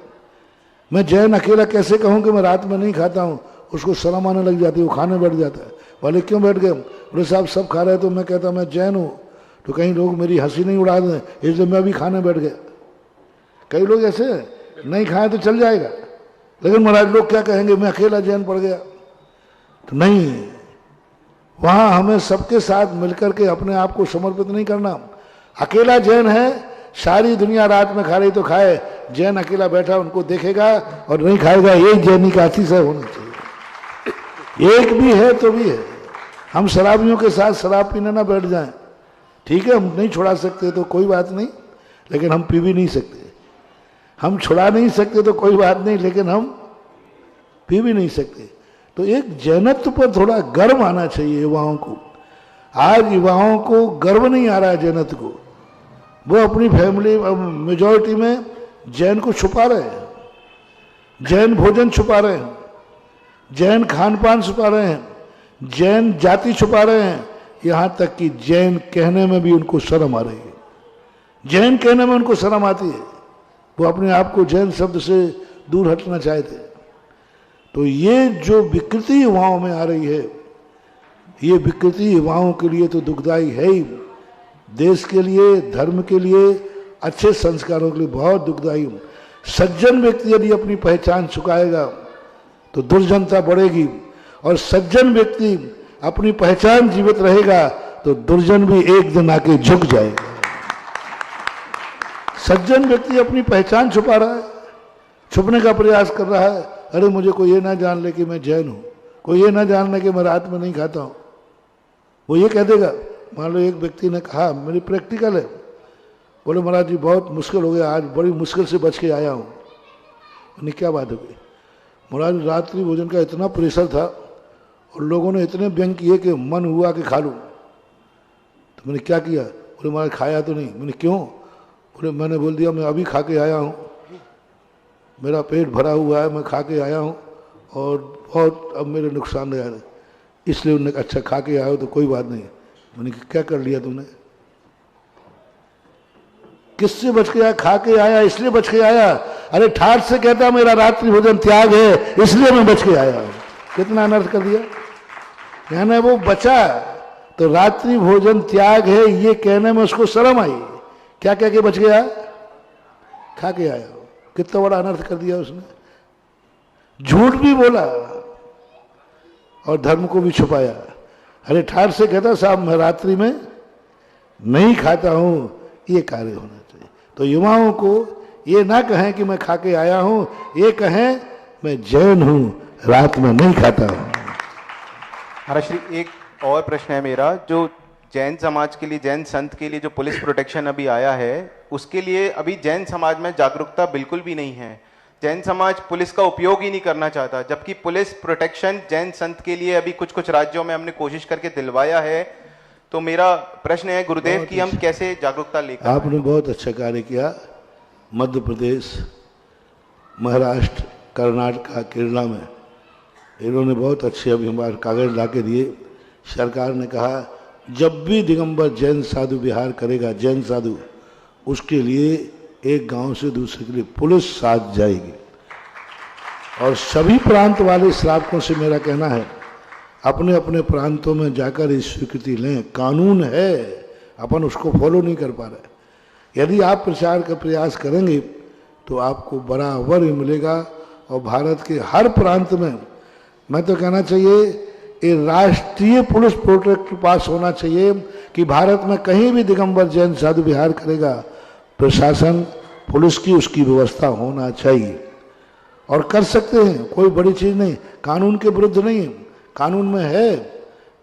मैं जैन अकेला कैसे कहूं कि मैं रात में नहीं खाता हूं, उसको शर्म आने लग जाती है, वो खाने बैठ जाता है। बोले क्यों बैठ गए? बोले साहब सब खा रहे हैं तो मैं कहता मैं जैन हूं, तो कहीं लोग मेरी हंसी नहीं उड़ा दें, इसलिए मैं भी खाने बैठ गया। कई लोग ऐसे नहीं खाए तो चल जाएगा, लेकिन महाराज लोग क्या कहेंगे मैं अकेला जैन पड़ गया। तो नहीं, वहां हमें सबके साथ मिलकर के अपने आप को समर्पित नहीं करना। अकेला जैन है, सारी दुनिया रात में खा रही तो खाए, जैन अकेला बैठा उनको देखेगा और नहीं खाएगा, यही जैनी का अतिशय होना चाहिए। एक भी है तो भी है। हम शराबियों के साथ शराब पीने ना बैठ जाएं, ठीक है, हम नहीं छुड़ा सकते तो कोई बात नहीं, लेकिन हम पी भी नहीं सकते। हम छुड़ा नहीं सकते तो कोई बात नहीं, लेकिन हम पी भी नहीं सकते। तो एक जैनत्व पर थोड़ा गर्व आना चाहिए युवाओं को। आज युवाओं को गर्व नहीं आ रहा है जैनत्व को। वो अपनी फैमिली मेजॉरिटी में जैन को छुपा रहे हैं, जैन भोजन छुपा रहे हैं, जैन खान पान छुपा रहे हैं, जैन जाति छुपा रहे हैं, यहां तक कि जैन कहने में भी उनको शर्म आ रही है। जैन कहने में उनको शर्म आती है, वो अपने आप को जैन शब्द से दूर हटना चाहते हैं। तो ये जो विकृति युवाओं में आ रही है, ये विकृति युवाओं के लिए तो दुखदायी है ही, देश के लिए, धर्म के लिए, अच्छे संस्कारों के लिए बहुत दुखदायी। सज्जन व्यक्ति यदि अपनी पहचान छुपाएगा तो दुर्जनता बढ़ेगी, और सज्जन व्यक्ति अपनी पहचान जीवित रहेगा तो दुर्जन भी एक दिन आके झुक जाएगा। सज्जन व्यक्ति अपनी पहचान छुपा रहा है, छुपने का प्रयास कर रहा है। अरे मुझे कोई ये ना जान ले कि मैं जैन हूं, कोई ये ना जान ले कि मैं रात में नहीं खाता हूं। वो ये कह देगा, मान लो एक व्यक्ति ने कहा मेरी प्रैक्टिकल है, बोले महाराज जी बहुत मुश्किल हो गया, आज बड़ी मुश्किल से बच के आया हूँ। मैंने क्या बात हो गई? महाराज रात्रि भोजन का इतना प्रेशर था और लोगों ने इतने व्यंग किए कि मन हुआ कि खा लूँ। तो मैंने क्या किया? बोले महाराज खाया तो नहीं। मैंने क्यों? बोले मैंने बोल दिया मैं अभी खा के आया हूँ, मेरा पेट भरा हुआ है, मैं खा के आया हूँ और बहुत अब मेरे नुकसान रहा है। इसलिए उन्होंने कहा अच्छा खा के आया हो तो कोई बात नहीं। मैंने क्या कर लिया तुमने? किससे बच के आया? खा के आया इसलिए बच के आया। अरे ठाठ से कहता मेरा रात्रि भोजन त्याग है इसलिए मैं बच के आया हूं। कितना अनर्थ कर दिया। यानी वो बचा तो रात्रि भोजन त्याग है ये कहने में उसको शर्म आई। क्या कह के बच गया? खा के आया। कितना बड़ा अनर्थ कर दिया उसने। झूठ भी बोला और धर्म को भी छुपाया। अरे ठाठ से कहता साहब मैं रात्रि में नहीं खाता हूं, ये कार्य होना चाहिए। तो युवाओं को ये ना कहें कि मैं खा के आया हूं, ये कहें मैं जैन हूं, रात में नहीं खाता हूं। महाराज श्री एक और प्रश्न है मेरा, जो जैन समाज के लिए, जैन संत के लिए जो पुलिस प्रोटेक्शन अभी आया है, उसके लिए अभी जैन समाज में जागरूकता बिल्कुल भी नहीं है। जैन समाज पुलिस का उपयोग ही नहीं करना चाहता, जबकि पुलिस प्रोटेक्शन जैन संत के लिए अभी कुछ कुछ राज्यों में हमने कोशिश करके दिलवाया है। तो मेरा प्रश्न है गुरुदेव कि हम कैसे जागरूकता लेकर? आपने बहुत अच्छा कार्य किया। मध्य प्रदेश, महाराष्ट्र, कर्नाटक, केरला में इन्होंने बहुत अच्छे अभी हमारे कागज ला के दिए। सरकार ने कहा जब भी दिगंबर जैन साधु विहार करेगा, जैन साधु, उसके लिए एक गांव से दूसरे के लिए पुलिस साथ जाएगी। और सभी प्रांत वाले श्रावकों से मेरा कहना है अपने अपने प्रांतों में जाकर इस स्वीकृति लें। कानून है, अपन उसको फॉलो नहीं कर पा रहे। यदि आप प्रचार का प्रयास करेंगे तो आपको बराबर ही मिलेगा। और भारत के हर प्रांत में मैं तो कहना चाहिए ये राष्ट्रीय पुलिस प्रोटेक्ट पास होना चाहिए कि भारत में कहीं भी दिगंबर जैन साधु विहार करेगा, प्रशासन पुलिस की उसकी व्यवस्था होना चाहिए। और कर सकते हैं, कोई बड़ी चीज नहीं, कानून के विरुद्ध नहीं, कानून में है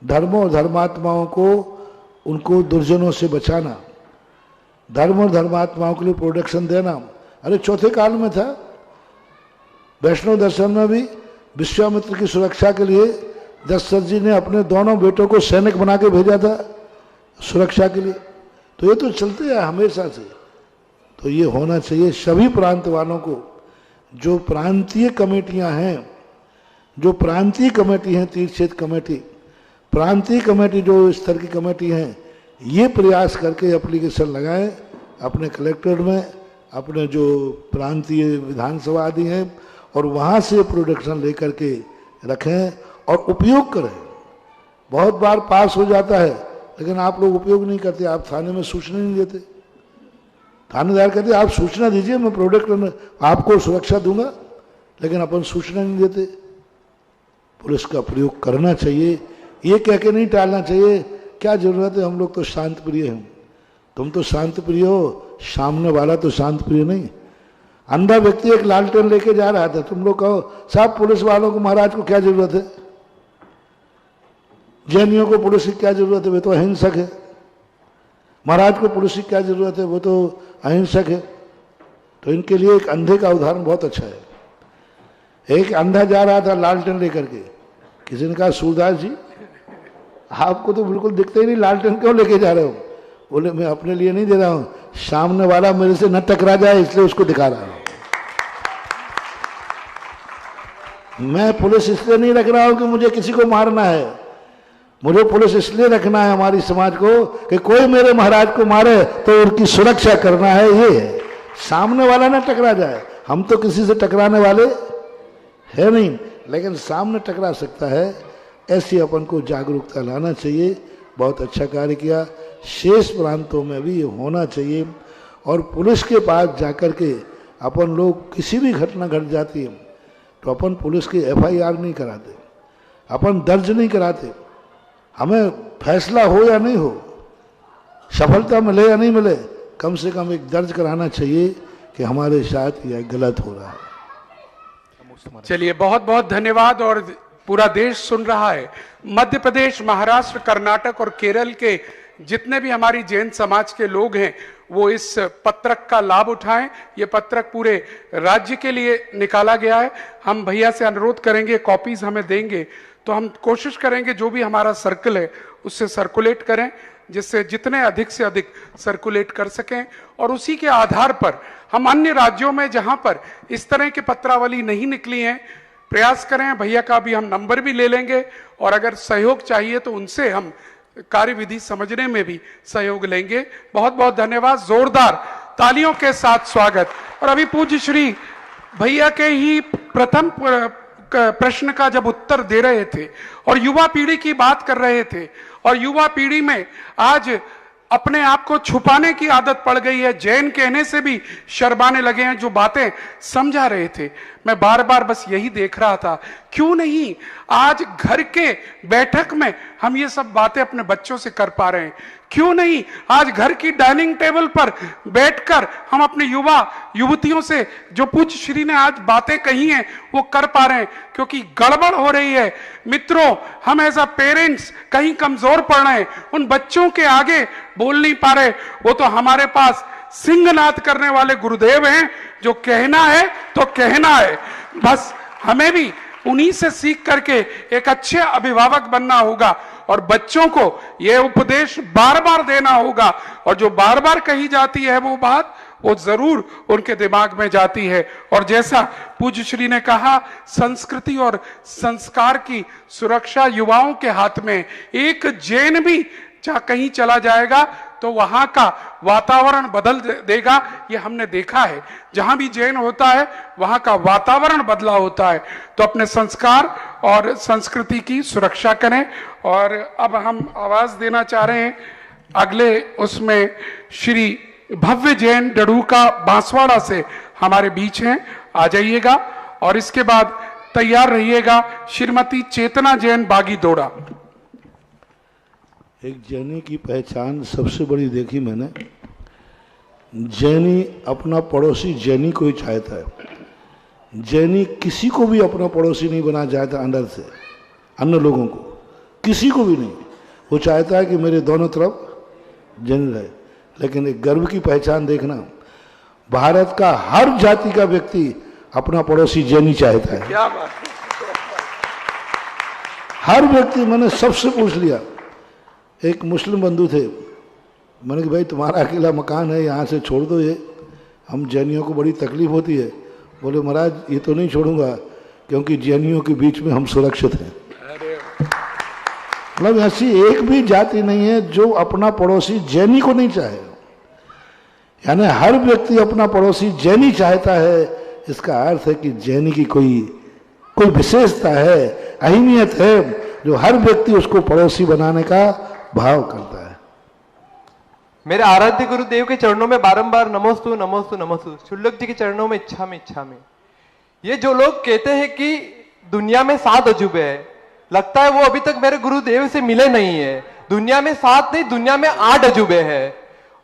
धर्मों और धर्मात्माओं को, उनको दुर्जनों से बचाना, धर्म और धर्मात्माओं के लिए प्रोटेक्शन देना। अरे चौथे काल में था, वैष्णव दर्शन में भी विश्वामित्र की सुरक्षा के लिए दशरथ जी ने अपने दोनों बेटों को सैनिक बना के भेजा था सुरक्षा के लिए। तो ये तो चलते हैं हमेशा से। तो ये होना चाहिए सभी प्रांत वालों को। जो प्रांतीय कमेटियां हैं, जो प्रांतीय कमेटी हैं, तीर्थ क्षेत्र कमेटी, प्रांतीय कमेटी जो स्तर की कमेटी हैं, ये प्रयास करके एप्लीकेशन लगाएं अपने कलेक्ट्रेट में, अपने जो प्रांतीय विधानसभा आदि हैं, और वहाँ से प्रोडक्शन लेकर के रखें और उपयोग करें। बहुत बार पास हो जाता है लेकिन आप लोग उपयोग नहीं करते, आप थाने में सूचना नहीं देते। थानेदार कहते आप सूचना दीजिए, मैं प्रोडक्ट आपको सुरक्षा दूंगा, लेकिन अपन सूचना नहीं देते। पुलिस का प्रयोग करना चाहिए, ये कह के नहीं टालना चाहिए क्या जरूरत है, हम लोग तो शांत प्रिय हैं। तुम तो शांत प्रिय हो, सामने वाला तो शांत प्रिय नहीं। अंधा व्यक्ति एक लालटेन लेके जा रहा था, तुम लोग कहो साहब पुलिस वालों को, महाराज को क्या जरूरत है, जैनियों को पुलिस की क्या जरूरत है, वे तो अहिंसक है। महाराज को पुलिस की क्या जरूरत है, वो तो अहिंसक है। तो इनके लिए एक अंधे का उदाहरण बहुत अच्छा है। एक अंधा जा रहा था लालटेन लेकर के, किसी ने कहा सूरदास जी आपको तो बिल्कुल दिखते ही नहीं, लालटेन क्यों लेके जा रहे हो? बोले मैं अपने लिए नहीं दे रहा हूं, सामने वाला मेरे से न टकरा जाए इसलिए उसको दिखा रहा हूं। मैं पुलिस इसलिए नहीं रख रहा हूं कि मुझे किसी को मारना है, मुझे पुलिस इसलिए रखना है हमारी समाज को कि कोई मेरे महाराज को मारे तो उनकी सुरक्षा करना है। ये है, सामने वाला ना टकरा जाए। हम तो किसी से टकराने वाले है नहीं, लेकिन सामने टकरा सकता है, ऐसी अपन को जागरूकता लाना चाहिए। बहुत अच्छा कार्य किया, शेष प्रांतों में भी ये होना चाहिए। और पुलिस के पास जाकर के अपन लोग किसी भी घटना घट जाती है तो अपन पुलिस की FIR नहीं कराते, अपन दर्ज नहीं कराते। हमें फैसला हो या नहीं हो, सफलता मिले या नहीं मिले, कम से कम एक दर्ज कराना चाहिए कि हमारे साथ यह गलत हो रहा है। चलिए बहुत बहुत धन्यवाद। और पूरा देश सुन रहा है, मध्य प्रदेश, महाराष्ट्र, कर्नाटक और केरल के जितने भी हमारी जैन समाज के लोग हैं वो इस पत्रक का लाभ उठाएं। ये पत्रक पूरे राज्य के लिए निकाला गया है। हम भैया से अनुरोध करेंगे, कॉपीज हमें देंगे तो हम कोशिश करेंगे जो भी हमारा सर्कल है उससे सर्कुलेट करें, जिससे जितने अधिक से अधिक सर्कुलेट कर सकें। और उसी के आधार पर हम अन्य राज्यों में जहां पर इस तरह की पत्रावली नहीं निकली है, प्रयास करें। भैया का भी हम नंबर भी ले लेंगे और अगर सहयोग चाहिए तो उनसे हम कार्यविधि समझने में भी सहयोग लेंगे। बहुत बहुत धन्यवाद, जोरदार तालियों के साथ स्वागत। और अभी पूज्य श्री भैया के ही प्रथम प्रश्न का जब उत्तर दे रहे थे और युवा पीढ़ी की बात कर रहे थे, और युवा पीढ़ी में आज अपने आप को छुपाने की आदत पड़ गई है, जैन कहने से भी शर्माने लगे हैं, जो बातें समझा रहे थे। मैं बार बार बस यही देख रहा था, क्यों नहीं आज घर के बैठक में हम ये सब बातें अपने बच्चों से कर पा रहे हैं? क्यों नहीं आज घर की डाइनिंग टेबल पर बैठकर हम अपने युवा युवतियों से जो पूज्य श्री ने आज बातें कही हैं वो कर पा रहे हैं? क्योंकि गड़बड़ हो रही है मित्रों, हम एज अ पेरेंट्स कहीं कमजोर पड़ रहे हैं, उन बच्चों के आगे बोल नहीं पा रहे। वो तो हमारे पास सिंहनाद करने वाले गुरुदेव हैं, जो कहना है तो कहना है। बस हमें भी उन्हीं से सीख करके एक अच्छे अभिभावक बनना होगा और बच्चों को यह उपदेश बार बार देना होगा, और जो बार बार कही जाती है वो बात वो जरूर उनके दिमाग में जाती है। और जैसा पूज्य श्री ने कहा, संस्कृति और संस्कार की सुरक्षा युवाओं के हाथ में। एक जैन भी जहां कहीं चला जाएगा तो वहां का वातावरण बदल देगा, ये हमने देखा है। जहां भी जैन होता है वहां का वातावरण बदला होता है। तो अपने संस्कार और संस्कृति की सुरक्षा करें। और अब हम आवाज देना चाह रहे हैं अगले उसमें श्री भव्य जैन डड़ूका बांसवाड़ा से हमारे बीच हैं, आ जाइएगा। और इसके बाद तैयार रहिएगा श्रीमती चेतना जैन बागीदोड़ा। एक जैनी की पहचान सबसे बड़ी देखी मैंने, जैनी अपना पड़ोसी जैनी को ही चाहता है। जैनी किसी को भी अपना पड़ोसी नहीं बनाना चाहता, अंदर से अन्य लोगों को किसी को भी नहीं। वो चाहता है कि मेरे दोनों तरफ जैन रहे। लेकिन एक गर्व की पहचान देखना, भारत का हर जाति का व्यक्ति अपना पड़ोसी जैनी चाहता है। क्या बात, हर व्यक्ति। मैंने सबसे पूछ लिया, एक मुस्लिम बंधु थे, मैंने कि भाई तुम्हारा अकेला मकान है, यहाँ से छोड़ दो, ये हम जैनियों को बड़ी तकलीफ होती है। बोले महाराज ये तो नहीं छोड़ूंगा क्योंकि जैनियों के बीच में हम सुरक्षित हैं। मतलब ऐसी एक भी जाति नहीं है जो अपना पड़ोसी जैनी को नहीं चाहे, यानी हर व्यक्ति अपना पड़ोसी जैनी चाहता है। इसका अर्थ है कि जैनी की कोई विशेषता है, अहमियत है, जो हर व्यक्ति उसको पड़ोसी बनाने का भाव करता है। मेरे आराध्य गुरुदेव के चरणों में बारंबार नमोस्तु नमोस्तु नमोस्तु, शुल्लक जी के चरणों में इच्छा में। ये जो लोग कहते हैं कि दुनिया में 7 अजूबे है, लगता है वो अभी तक मेरे गुरुदेव से मिले नहीं है। दुनिया में 7 नहीं, दुनिया में 8 अजूबे है,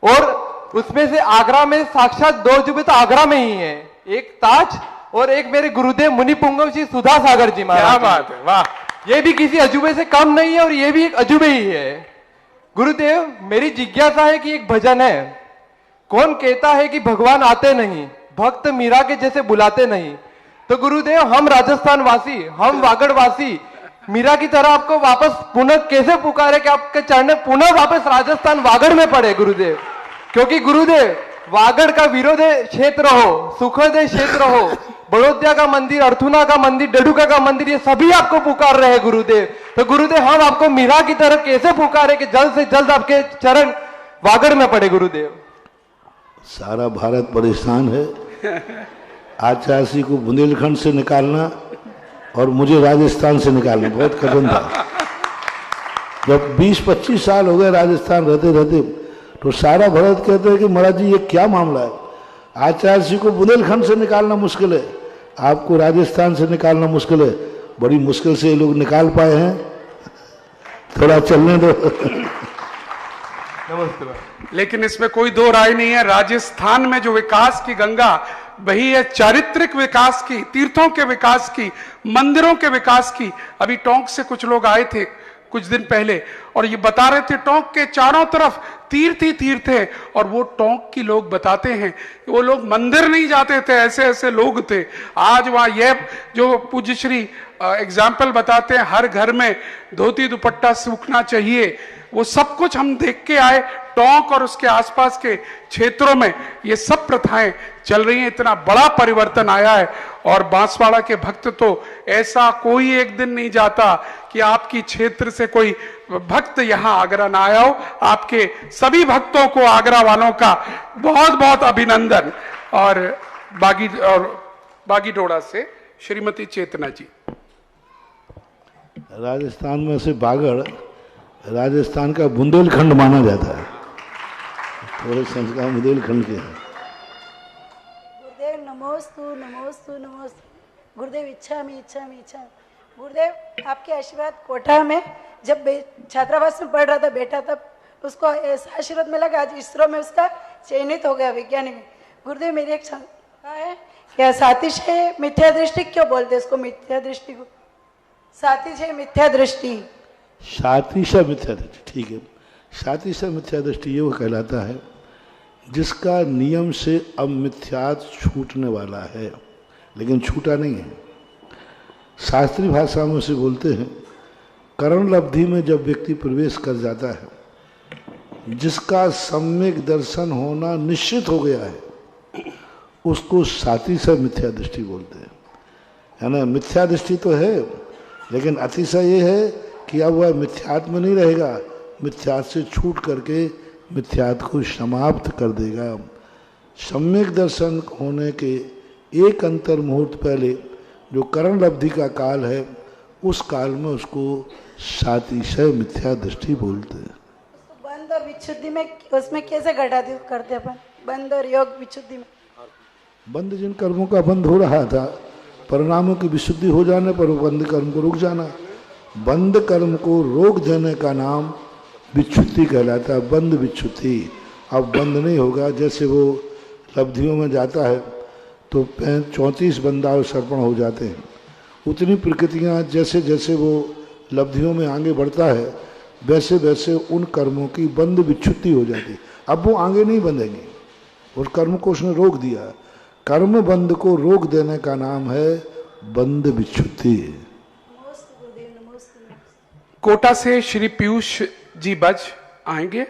और उसमें से आगरा में साक्षात 2 अजूबे तो आगरा में ही है, एक ताज और एक मेरे गुरुदेव मुनि पुंगव जी सुधा सागर जी महाराज। क्या बात है, वाह। ये भी किसी अजूबे से कम नहीं है और ये भी एक अजूबे ही है। गुरुदेव मेरी जिज्ञासा है कि एक भजन है, कौन कहता है कि भगवान आते नहीं, भक्त मीरा के जैसे बुलाते नहीं। तो गुरुदेव हम राजस्थान वासी, हम वागड़ वासी मीरा की तरह आपको वापस पुनः कैसे पुकारे कि आपके चरण पुनः वापस राजस्थान वागड़ में पड़े गुरुदेव। क्योंकि गुरुदेव वागड़ का विरोधे क्षेत्र हो, सुखोदय क्षेत्र हो, बड़ौदा का मंदिर, अर्थुना का मंदिर, डडुका का मंदिर, ये सभी आपको पुकार रहे हैं गुरुदेव। तो गुरुदेव हम आपको मीरा की तरह कैसे पुकारे कि जल्द से जल्द आपके चरण वागड़ में पड़े गुरुदेव। सारा भारत परेशान है, आचार्य को बुंदेलखंड से निकालना और मुझे राजस्थान से निकालना बहुत कठिन था। जब 20-25 साल हो गए राजस्थान रहते रहते, तो सारा भारत कहते हैं कि महाराज जी ये क्या मामला है, आचार्य को बुंदेलखंड से निकालना मुश्किल है, आपको राजस्थान से निकालना मुश्किल है। बड़ी मुश्किल से ये लोग निकाल पाए हैं, थोड़ा चलने दो। नमस्ते। लेकिन इसमें कोई दो राय नहीं है, राजस्थान में जो विकास की गंगा वही है, चारित्रिक विकास की, तीर्थों के विकास की, मंदिरों के विकास की। अभी टोंक से कुछ लोग आए थे कुछ दिन पहले और ये बता रहे थे टोंक के चारों तरफ तीर्थ ही तीर्थ है, और वो टोंक की लोग बताते हैं कि वो लोग मंदिर नहीं जाते थे, ऐसे ऐसे लोग थे। आज वहां ये जो पूज्य श्री एग्जाम्पल बताते हैं, हर घर में धोती दुपट्टा सूखना चाहिए, वो सब कुछ हम देख के आए। टोंक और उसके आसपास के क्षेत्रों में ये सब प्रथाएं चल रही हैं, इतना बड़ा परिवर्तन आया है। और बांसवाड़ा के भक्त तो ऐसा कोई एक दिन नहीं जाता कि आपकी क्षेत्र से कोई भक्त यहां आगरा ना आया हो। आपके सभी भक्तों को, आगरा वालों का बहुत बहुत अभिनंदन। और बागीडोड़ा से श्रीमती चेतना जी। राजस्थान में से बागड़ राजस्थान का बुंदेलखंड माना जाता है, थोड़े संस्कार बुंदेलखंड के हैं। गुरुदेव नमोस्तु नमोस्तु नमोस्तु। गुरुदेव इच्छा में गुरुदेव आपके आशीर्वाद कोटा में जब छात्रावास में पढ़ रहा था बेटा, तब उसको ऐसा आशीर्वाद मिला कि आज इसरो में उसका चयनित हो गया वैज्ञानिक। गुरुदेव मेरी एक शंका है, क्या सातिशय मिथ्या दृष्टि क्यों बोलते इसको, मिथ्या दृष्टि को सातिशय मिथ्या दृष्टि? सातिशय मिथ्या दृष्टि, ठीक है। सातिशय मिथ्या दृष्टि ये वो कहलाता है जिसका नियम से अब मिथ्यात छूटने वाला है, लेकिन छूटा नहीं है। शास्त्रीय भाषा में उसे बोलते हैं करण लब्धि में जब व्यक्ति प्रवेश कर जाता है, जिसका सम्यक दर्शन होना निश्चित हो गया है, उसको सातिशय मिथ्या दृष्टि बोलते हैं। है ना, मिथ्या दृष्टि तो है, लेकिन अतिशय ये है कि अब वह मिथ्यात में नहीं रहेगा, मिथ्यात से छूट करके मिथ्यात को समाप्त कर देगा। सम्यक दर्शन होने के एक अंतर मुहूर्त पहले जो करण लब्धि का काल है, उस काल में उसको सातिशय मिथ्या दृष्टि बोलते हैं। बंद और विच्छुद्धि में उसमें कैसे घटाते करते अपन, बंद और योग विच्छुद्धि में? बंद जिन कर्मों का बंद हो रहा था, परिणामों की विशुद्धि हो जाने पर वो बंद कर्म को रुक जाना। बंद कर्म को रोक देने का नाम विच्छुद्धि कहलाता है, बंद विच्छुद्धि। अब बंद नहीं होगा। जैसे वो लब्धियों में जाता है तो 34 बंदाव सर्पण हो जाते हैं, उतनी प्रकृतियाँ जैसे जैसे वो लब्धियों में आगे बढ़ता है, वैसे वैसे उन कर्मों की बंद विच्छुद्धि हो जाती। अब वो आगे नहीं बंधेंगे, उस कर्म को उसने रोक दिया। कर्म बंद को रोक देने का नाम है बंद विच्छुद्धि। कोटा से श्री पीयूष जी बज आएंगे।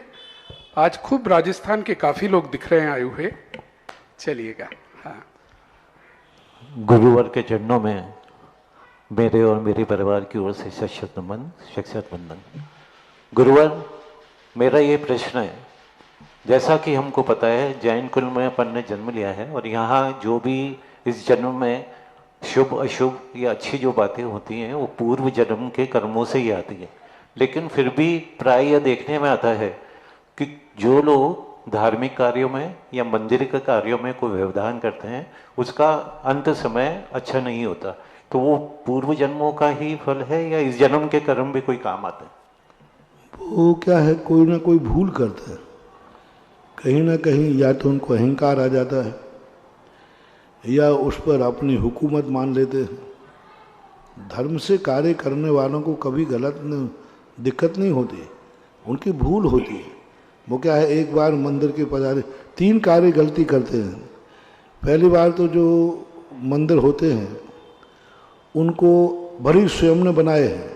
आज खूब राजस्थान के काफी लोग दिख रहे हैं आए हुए, चलिएगा। हाँ, गुरुवर के चरणों में मेरे और मेरे परिवार की ओर से शख्सियत वंदन। गुरुवर, मेरा ये प्रश्न है, जैसा कि हमको पता है जैन कुल में अपन ने जन्म लिया है और यहाँ जो भी इस जन्म में शुभ अशुभ या अच्छी जो बातें होती हैं वो पूर्व जन्म के कर्मों से ही आती है, लेकिन फिर भी प्राय यह देखने में आता है कि जो लोग धार्मिक कार्यों में या मंदिर के कार्यों में कोई व्यवधान करते हैं उसका अंत समय अच्छा नहीं होता, तो वो पूर्व जन्मों का ही फल है या इस जन्म के कर्म भी कोई काम आते हैं? वो क्या है, कोई ना कोई भूल करते हैं, कहीं ना कहीं या तो उनको अहंकार आ जाता है या उस पर अपनी हुकूमत मान लेते हैं। धर्म से कार्य करने वालों को कभी दिक्कत नहीं होती, उनकी भूल होती है। वो क्या है, एक बार मंदिर के पुजारी 3 कार्य गलती करते हैं। पहली बार तो जो मंदिर होते हैं उनको भरी स्वयं ने बनाए हैं,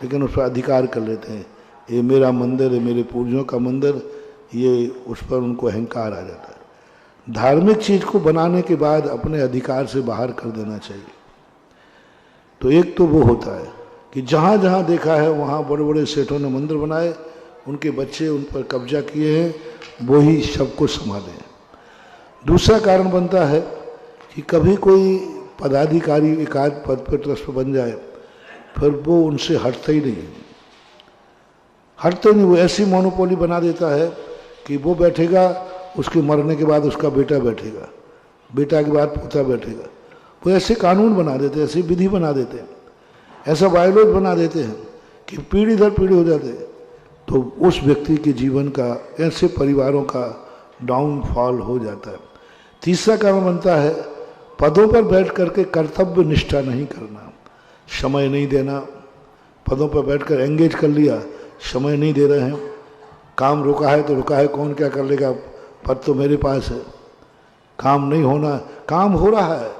लेकिन उस पर अधिकार कर लेते हैं, ये मेरा मंदिर है, मेरे पूर्वजों का मंदिर, ये उस पर उनको अहंकार आ जाता है। धार्मिक चीज़ को बनाने के बाद अपने अधिकार से बाहर कर देना चाहिए। तो एक तो वो होता है कि जहाँ जहाँ देखा है वहाँ बड़े बड़े सेठों ने मंदिर बनाए, उनके बच्चे उन पर कब्जा किए हैं, वो ही सब कुछ संभाले हैं। दूसरा कारण बनता है कि कभी कोई पदाधिकारी एकाध पद पर ट्रस्ट बन जाए, फिर वो उनसे हटता ही नहीं, वो ऐसी मोनोपोली बना देता है कि वो बैठेगा, उसके मरने के बाद उसका बेटा बैठेगा, बेटा के बाद पोता बैठेगा। वो ऐसे कानून बना देते हैं, ऐसी विधि बना देते हैं, ऐसा बायोलॉज बना देते हैं कि पीढ़ी दर पीढ़ी हो जाते हैं। तो उस व्यक्ति के जीवन का, ऐसे परिवारों का डाउनफॉल हो जाता है। तीसरा कारण बनता है पदों पर बैठ करके कर्तव्य निष्ठा नहीं करना, समय नहीं देना। पदों पर बैठकर एंगेज कर लिया, समय नहीं दे रहे हैं, काम रुका है तो रुका है, कौन क्या कर लेगा, पद तो मेरे पास है। काम नहीं होना, काम हो रहा है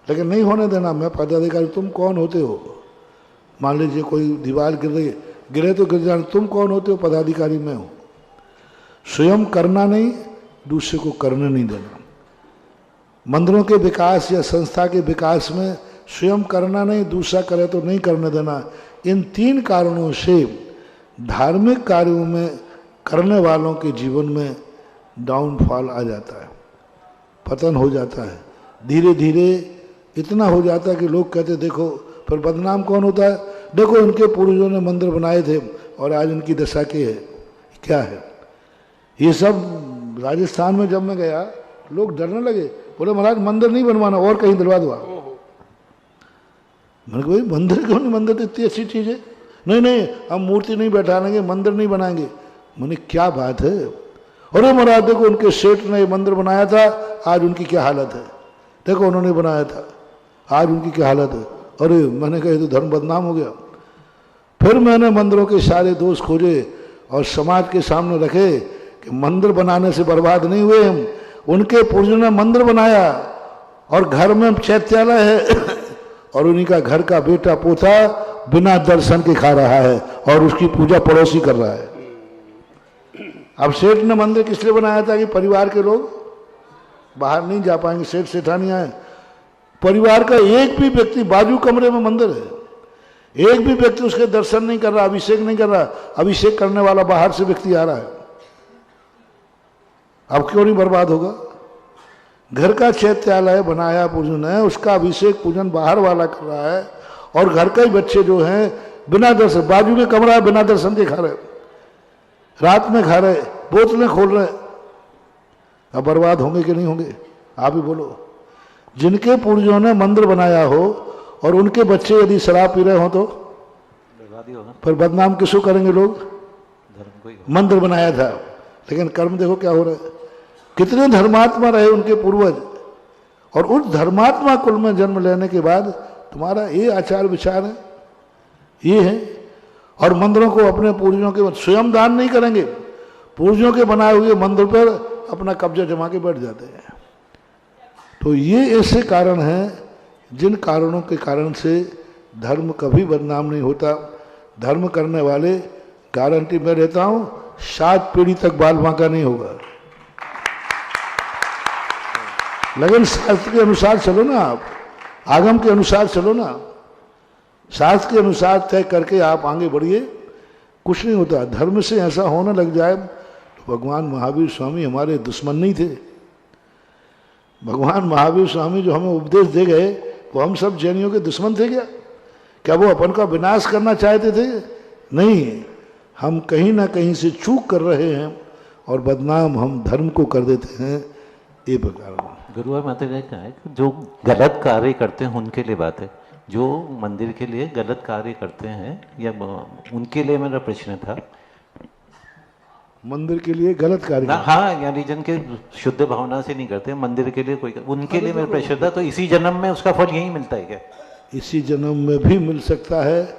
लेकिन नहीं होने देना। मैं पदाधिकारी, तुम कौन होते हो? मान लीजिए कोई दीवार गिरे तो गिर जाना, तुम कौन होते हो? पदाधिकारी मैं हूँ। स्वयं करना नहीं, दूसरे को करने नहीं देना। मंदिरों के विकास या संस्था के विकास में स्वयं करना नहीं, दूसरा करे तो नहीं करने देना। इन 3 कारणों से धार्मिक कार्यों में करने वालों के जीवन में डाउनफॉल आ जाता है, पतन हो जाता है। धीरे धीरे इतना हो जाता है कि लोग कहते देखो, फिर बदनाम कौन होता है? देखो इनके पूर्वजों ने मंदिर बनाए थे और आज इनकी दशा क्या है। ये सब राजस्थान में जब मैं गया, लोग डरने लगे, बोले महाराज मंदिर नहीं बनवाना, और कहीं दिलवा दो। मैंने कहा भाई मंदिर क्यों नहीं? मंदिर तो इतनी अच्छी चीज़ है। नहीं हम मूर्ति नहीं बैठाएंगे, मंदिर नहीं बनाएंगे। मैंने क्या बात है? अरे महाराज देखो उनके सेठ ने मंदिर बनाया था, आज उनकी क्या हालत है। देखो उन्होंने बनाया था, आज उनकी क्या हालत है। अरे मैंने कहा तो धर्म बदनाम हो गया। फिर मैंने मंदिरों के सारे दोष खोजे और समाज के सामने रखे कि मंदिर बनाने से बर्बाद नहीं हुए हम, उनके पूर्वजों ने मंदिर बनाया और घर में चैत्यालय है और उन्हीं का घर का बेटा पोता बिना दर्शन के खा रहा है और उसकी पूजा पड़ोसी कर रहा है। अब सेठ ने मंदिर किस लिए बनाया था कि परिवार के लोग बाहर नहीं जा पाएंगे, सेठ सेठानियां हैं। परिवार का एक भी व्यक्ति, बाजू कमरे में मंदिर है, एक भी व्यक्ति उसके दर्शन नहीं कर रहा, अभिषेक नहीं कर रहा। अभिषेक करने वाला बाहर से व्यक्ति आ रहा है। अब क्यों नहीं बर्बाद होगा? घर का चैत्यालय बनाया पूजन है, उसका अभिषेक पूजन बाहर वाला कर रहा है और घर के ही बच्चे जो हैं बिना दर्शन, बाजू में कमरा है बिना दर्शन के खा रहे, रात में खा रहे, बोतलें खोल रहे। अब बर्बाद होंगे कि नहीं होंगे? आप ही बोलो। जिनके पूर्वजों ने मंदिर बनाया हो और उनके बच्चे यदि शराब पी रहे हो तो फिर बदनाम किसको करेंगे लोग? मंदिर बनाया था, लेकिन कर्म देखो क्या हो रहा है। कितने धर्मात्मा रहे उनके पूर्वज, और उस धर्मात्मा कुल में जन्म लेने के बाद तुम्हारा ये आचार विचार है, ये है। और मंदिरों को अपने पूर्वजों के स्वयं दान नहीं करेंगे, पूर्वजों के बनाए हुए मंदिर पर अपना कब्जा जमा के बैठ जाते हैं। तो ये ऐसे कारण हैं जिन कारणों के कारण से धर्म कभी बदनाम नहीं होता। धर्म करने वाले, गारंटी मैं देता हूं, 7 पीढ़ी तक बाल बांका नहीं होगा। लेकिन शास्त्र के अनुसार चलो ना आप। आगम के अनुसार चलो ना, शास्त्र के अनुसार तय करके आप आगे बढ़िए। कुछ नहीं होता। धर्म से ऐसा होने लग जाए तो भगवान महावीर स्वामी हमारे दुश्मन नहीं थे। भगवान महावीर स्वामी जो हमें उपदेश दे गए वो हम सब जैनियों के दुश्मन थे क्या? क्या वो अपन का विनाश करना चाहते थे? नहीं, हम कहीं ना कहीं से चूक कर रहे हैं और बदनाम हम धर्म को कर देते हैं। ये प्रकार गुरुवार माता जी का है कि जो गलत कार्य करते हैं उनके लिए बात है, जो मंदिर के लिए गलत कार्य करते हैं या उनके लिए मेरा प्रश्न था। मंदिर के लिए गलत कार्य हाँ, या रीजन के शुद्ध भावना से नहीं करते, मंदिर के लिए कोई, उनके लिए मेरा प्रश्न था। तो इसी जन्म में उसका फल यही मिलता है क्या? इसी जन्म में भी मिल सकता है,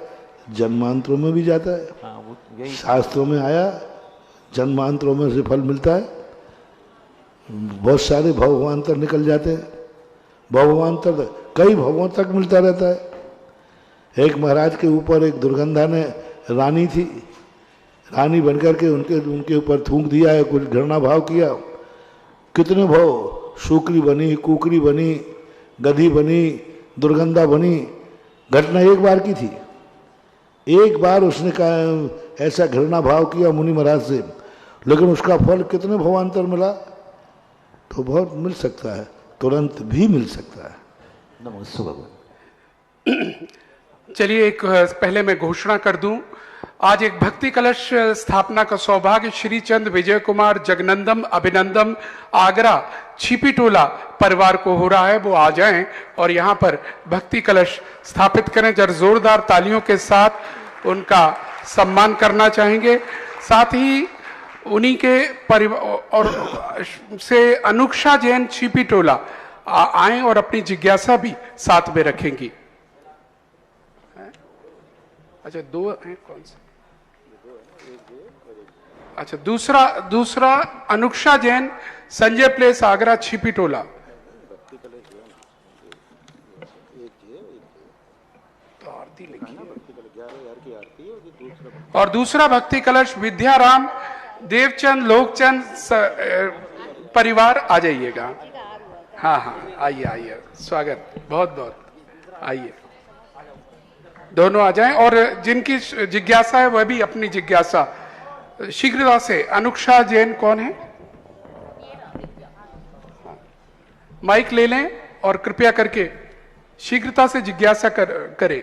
जन्मांतरों में भी जाता है। हाँ, वो यही शास्त्रों में आया जन्मांतरों में से फल मिलता है। बहुत सारे भववांतर निकल जाते हैं। भववांतर कई भवों तक मिलता रहता है। एक महाराज के ऊपर एक दुर्गंधा ने, रानी थी, रानी बनकर के उनके ऊपर थूक दिया है, कुछ घृणा भाव किया। कितने भाव, शुक्री बनी, कुकरी बनी, गधी बनी, दुर्गंधा बनी। घटना एक बार की थी। एक बार उसने कहा ऐसा घृणा भाव किया मुनि महाराज से, लेकिन उसका फल कितने भवांतर मिला? तो बहुत मिल सकता है, तुरंत भी मिल सकता है। नमस्ते भगवान। चलिए, एक पहले मैं घोषणा कर दूं, आज एक भक्ति कलश स्थापना का सौभाग्य श्री चंद विजय कुमार जगनंदम अभिनंदन आगरा छिपी टोला परिवार को हो रहा है। वो आ जाएं और यहाँ पर भक्ति कलश स्थापित करें। जरा जोरदार तालियों के साथ उनका सम्मान करना चाहेंगे। साथ ही उन्हीं के परिवार और से अनुक्षा जैन छिपी टोला आए और अपनी जिज्ञासा भी साथ में रखेंगी। अच्छा, दो हैं, कौन से? अच्छा, दूसरा अनुक्षा जैन संजय प्लेस आगरा छिपी टोला। तो आरती लिखी और दूसरा भक्ति कलश विद्याराम देवचंद लोकचंद परिवार आ जाइएगा। हाँ हाँ, आइए, स्वागत, बहुत बहुत आइए, दोनों आ जाएं। और जिनकी जिज्ञासा है वह भी अपनी जिज्ञासा शीघ्रता से। अनुक्षा जैन कौन है? माइक ले लें और कृपया करके शीघ्रता से जिज्ञासा करें।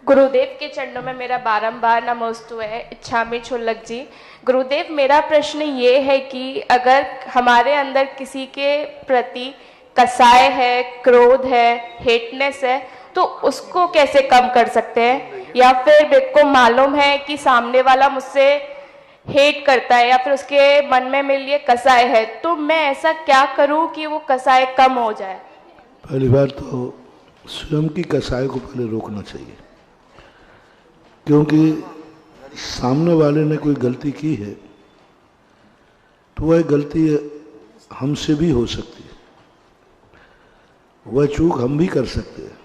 गुरुदेव के चरणों में मेरा बारंबार नमोस्तु है। इच्छामी छुल्लक जी, गुरुदेव मेरा प्रश्न ये है कि अगर हमारे अंदर किसी के प्रति कसाय है, क्रोध है, हेटनेस है, तो उसको कैसे कम कर सकते हैं? या फिर मेरे को मालूम है कि सामने वाला मुझसे हेट करता है या फिर उसके मन में मेरे लिए कसाय है, तो मैं ऐसा क्या करूं कि वो कसाय कम हो जाए? पहली बार तो स्वयं की कसाय को पहले रोकना चाहिए, क्योंकि सामने वाले ने कोई गलती की है तो वह गलती हमसे भी हो सकती है, वह चूक हम भी कर सकते हैं।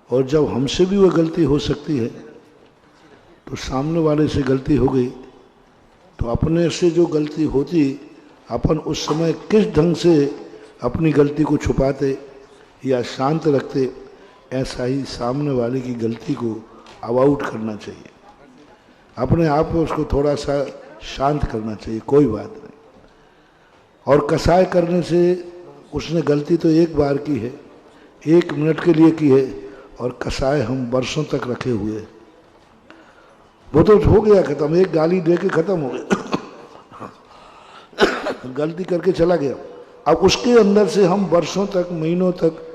और जब हमसे भी वह गलती हो सकती है तो सामने वाले से गलती हो गई तो अपने से जो गलती होती, अपन उस समय किस ढंग से अपनी गलती को छुपाते या शांत रखते, ऐसा ही सामने वाले की गलती को अवॉइड करना चाहिए। अपने आप को उसको थोड़ा सा शांत करना चाहिए, कोई बात नहीं। और कसाय करने से उसने गलती तो एक बार की है, 1 मिनट के लिए की है, और कसाय हम वर्षों तक रखे हुए। वो तो हो गया खत्म, एक गाली दे के खत्म हो गया, गलती करके चला गया। अब उसके अंदर से हम वर्षों तक, महीनों तक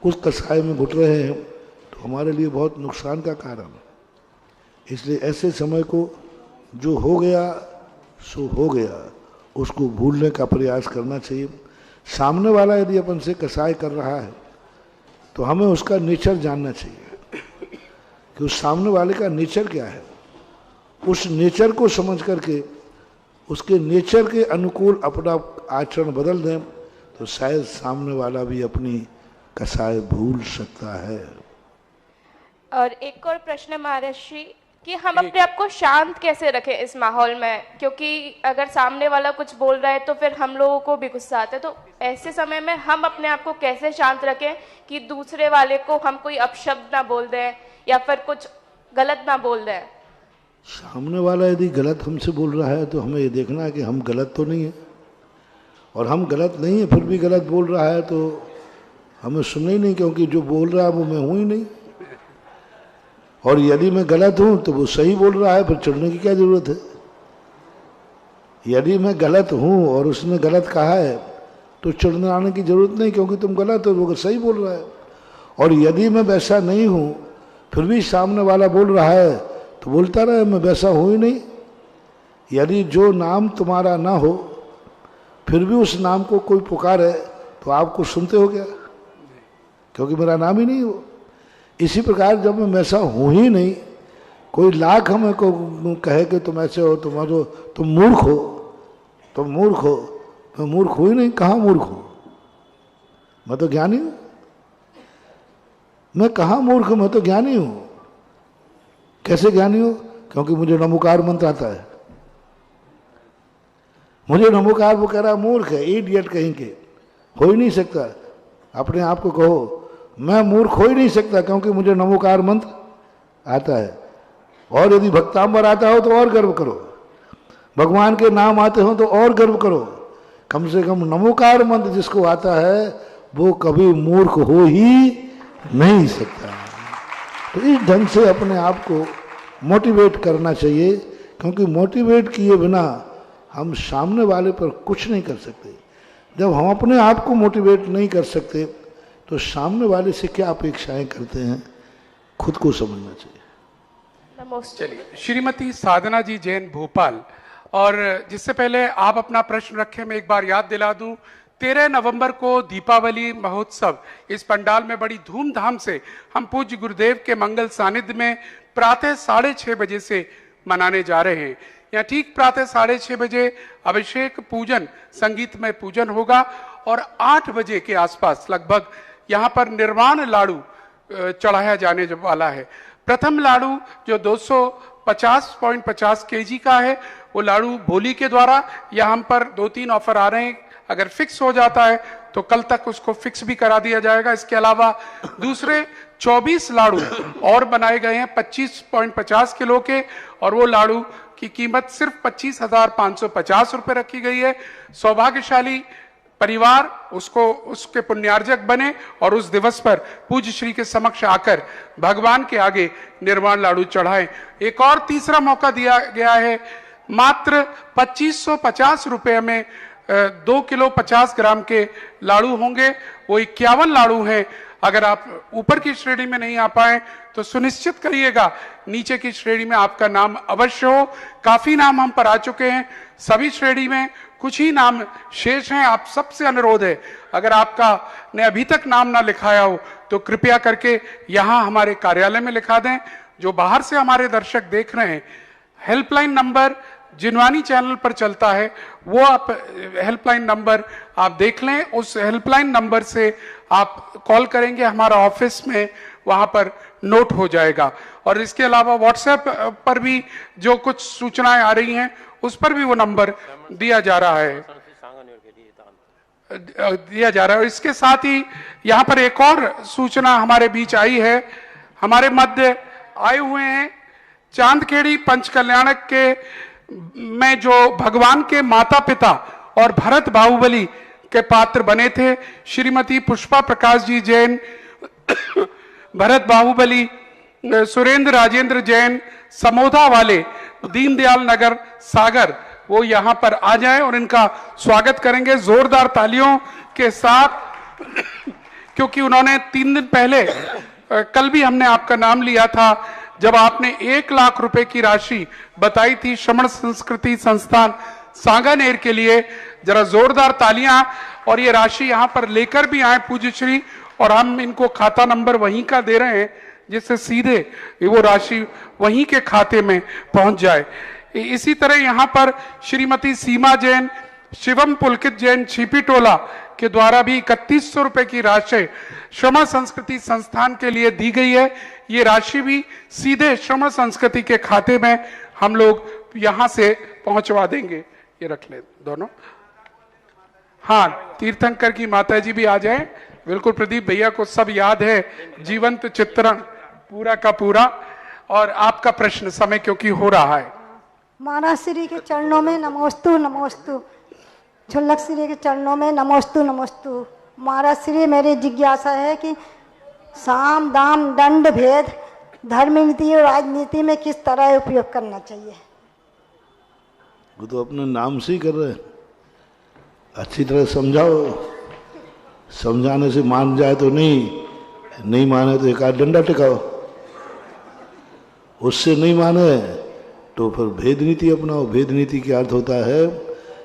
उस कसाय में घुट रहे हैं, तो हमारे लिए बहुत नुकसान का कारण है। इसलिए ऐसे समय को जो हो गया सो हो गया, उसको भूलने का प्रयास करना चाहिए। सामने वाला यदि अपन से कसाय कर रहा है तो हमें उसका नेचर जानना चाहिए कि उस सामने वाले का नेचर क्या है। उस नेचर को समझ करके उसके नेचर के अनुकूल अपना आचरण बदल दें तो शायद सामने वाला भी अपनी कसाय भूल सकता है। और एक और प्रश्न महर्षि, कि हम अपने आप को शांत कैसे रखें इस माहौल में, क्योंकि अगर सामने वाला कुछ बोल रहा है तो फिर हम लोगों को भी गुस्सा आता है। तो ऐसे समय में हम अपने आप को कैसे शांत रखें कि दूसरे वाले को हम कोई अपशब्द ना बोल दें या फिर कुछ गलत ना बोल दें। सामने वाला यदि गलत हमसे बोल रहा है तो हमें ये देखना है कि हम गलत तो नहीं है, और हम गलत नहीं है फिर भी गलत बोल रहा है तो हमें सुनना ही नहीं, क्योंकि जो बोल रहा है वो मैं हूँ ही नहीं। और यदि मैं गलत हूं तो वो सही बोल रहा है, फिर चिढ़ने की क्या जरूरत है। यदि मैं गलत हूं और उसने गलत कहा है तो चिढ़ने आने की जरूरत नहीं, क्योंकि तुम गलत हो, वो सही बोल रहा है। और यदि मैं वैसा नहीं हूं फिर भी सामने वाला बोल रहा है तो बोलता रहे, मैं वैसा हूं ही नहीं। यदि जो नाम तुम्हारा ना हो फिर भी उस नाम को कोई पुकारे तो आपको सुनते हो क्या? क्योंकि मेरा नाम ही नहीं हो। इसी प्रकार जब मैं वैसा हूँ ही नहीं, कोई लाख हमें को कहे कि तुम ऐसे हो, तुम मूर्ख हो, तुम मूर्ख हो, मैं मूर्ख हूँ ही नहीं। कहाँ मूर्ख हूँ? मैं तो ज्ञानी हूँ। मैं कहाँ मूर्ख हूँ? मैं तो ज्ञानी हूँ। कैसे ज्ञानी हूँ? क्योंकि मुझे नमोकार मंत्र आता है। मुझे नमोकार, वो कह रहा मूर्ख है, इडियट कहीं के, हो ही नहीं सकता। अपने आप को कहो मैं मूर्ख हो ही नहीं सकता, क्योंकि मुझे नमोकार मंत्र आता है। और यदि भक्तांबर आता हो तो और गर्व करो, भगवान के नाम आते हो तो और गर्व करो। कम से कम नमोकार मंत्र जिसको आता है वो कभी मूर्ख हो ही नहीं सकता। तो इस ढंग से अपने आप को मोटिवेट करना चाहिए, क्योंकि मोटिवेट किए बिना हम सामने वाले पर कुछ नहीं कर सकते। जब हम अपने आप को मोटिवेट नहीं कर सकते तो सामने वाले से क्या अपेक्षाएं करते हैं, खुद को समझना चाहिए। चलिए, श्रीमती साधना जी जैन भोपाल। और जिससे पहले आप अपना प्रश्न रखें, मैं एक बार याद दिला दूं, 13 नवंबर को दीपावली महोत्सव इस पंडाल में बड़ी धूमधाम से हम पूज्य गुरुदेव के मंगल सानिध्य में प्रातः 6:30 बजे से मनाने जा रहे हैं। यहाँ ठीक प्रातः 6:30 बजे अभिषेक पूजन, संगीतमय पूजन होगा और 8 बजे के आसपास लगभग यहाँ पर निर्वाण लाडू चढ़ाया जाने वाला है। प्रथम लाडू जो 250.50 kg का है, वो लाडू भोली के द्वारा, यहाँ हम पर 2-3 ऑफर आ रहे हैं। अगर फिक्स हो जाता है तो कल तक उसको फिक्स भी करा दिया जाएगा। इसके अलावा दूसरे 24 लाडू और बनाए गए हैं 25.50 किलो के, और वो लाडू की कीमत सिर्फ 25,550 रुपए रखी गई है। सौभाग्यशाली परिवार उसके पुण्यार्जक बने और उस दिवस पर पूज्य श्री के समक्ष आकर भगवान के आगे निर्वाण लाडू चढ़ाएं। एक और तीसरा मौका दिया गया है, मात्र 2550 रुपए में 2 किलो 50 ग्राम के लाडू होंगे। वो 51 लाडू हैं। अगर आप ऊपर की श्रेणी में नहीं आ पाए तो सुनिश्चित करिएगा नीचे की श्रेणी में आपका नाम अवश्य हो। काफी नाम हम पर आ चुके हैं, सभी श्रेणी में कुछ ही नाम शेष हैं। आप सबसे अनुरोध है, अगर आपका ने अभी तक नाम ना लिखाया हो तो कृपया करके यहाँ हमारे कार्यालय में लिखा दें। जो बाहर से हमारे दर्शक देख रहे हैं, हेल्पलाइन नंबर जिनवानी चैनल पर चलता है, वो आप हेल्पलाइन नंबर आप देख लें। उस हेल्पलाइन नंबर से आप कॉल करेंगे, हमारा ऑफिस में वहां पर नोट हो जाएगा। और इसके अलावा व्हाट्सएप पर भी जो कुछ सूचनाएं आ रही हैं उस पर भी वो नंबर दिया जा रहा है। और इसके साथ ही यहाँ पर एक और सूचना हमारे बीच आई है। हमारे मध्य आए हुए हैं चांदखेड़ी पंचकल्याणक के में जो भगवान के माता पिता और भरत बाहुबली के पात्र बने थे, श्रीमती पुष्पा प्रकाश जी जैन, भरत बाहुबली, सुरेंद्र राजेंद्र जैन, समोधा वाले, दीनदयाल नगर, सागर, वो यहाँ पर आ जाएं और इनका स्वागत करेंगे जोरदार तालियों के साथ। क्योंकि उन्होंने 3 दिन पहले, कल भी हमने आपका नाम लिया था जब आपने 1 लाख रुपए की राशि बताई थी श्रमण संस्कृति संस्थान सांगानेर के लिए। जरा जोरदार तालियां। और ये राशि यहाँ पर लेकर भी आए पूज्य श्री, और हम इनको खाता नंबर वहीं का दे रहे हैं जिससे सीधे वो राशि वहीं के खाते में पहुंच जाए। इसी तरह यहाँ पर श्रीमती सीमा जैन, शिवम पुलकित जैन छिपीटोला के द्वारा भी 3100 रुपए की राशि श्रमण संस्कृति संस्थान के लिए दी गई है। ये राशि भी सीधे श्रमण संस्कृति के खाते में हम लोग यहां से पहुंचवा देंगे। ये रख ले दोनों। हाँ, तीर्थंकर की माता जी भी आ जाए। बिल्कुल, प्रदीप भैया को सब याद है, जीवंत चित्रण पूरा का पूरा। और आपका प्रश्न समय क्योंकि हो रहा है। महाराज श्री के चरणों में नमोस्तु नमोस्तु, छुल्लक श्री के चरणों में नमोस्तु नमोस्तु। महाराज श्री, मेरी जिज्ञासा है कि साम दाम दंड भेद धर्म नीति और राजनीति में किस तरह उपयोग करना चाहिए? वो तो अपने नाम से ही कर रहे हैं। अच्छी तरह समझाओ, समझाने से मान जाए तो नहीं माने तो एक आध डंडा टिकाओ। उससे नहीं माने तो फिर भेद नीति अपनाओ। भेद नीति का अर्थ होता है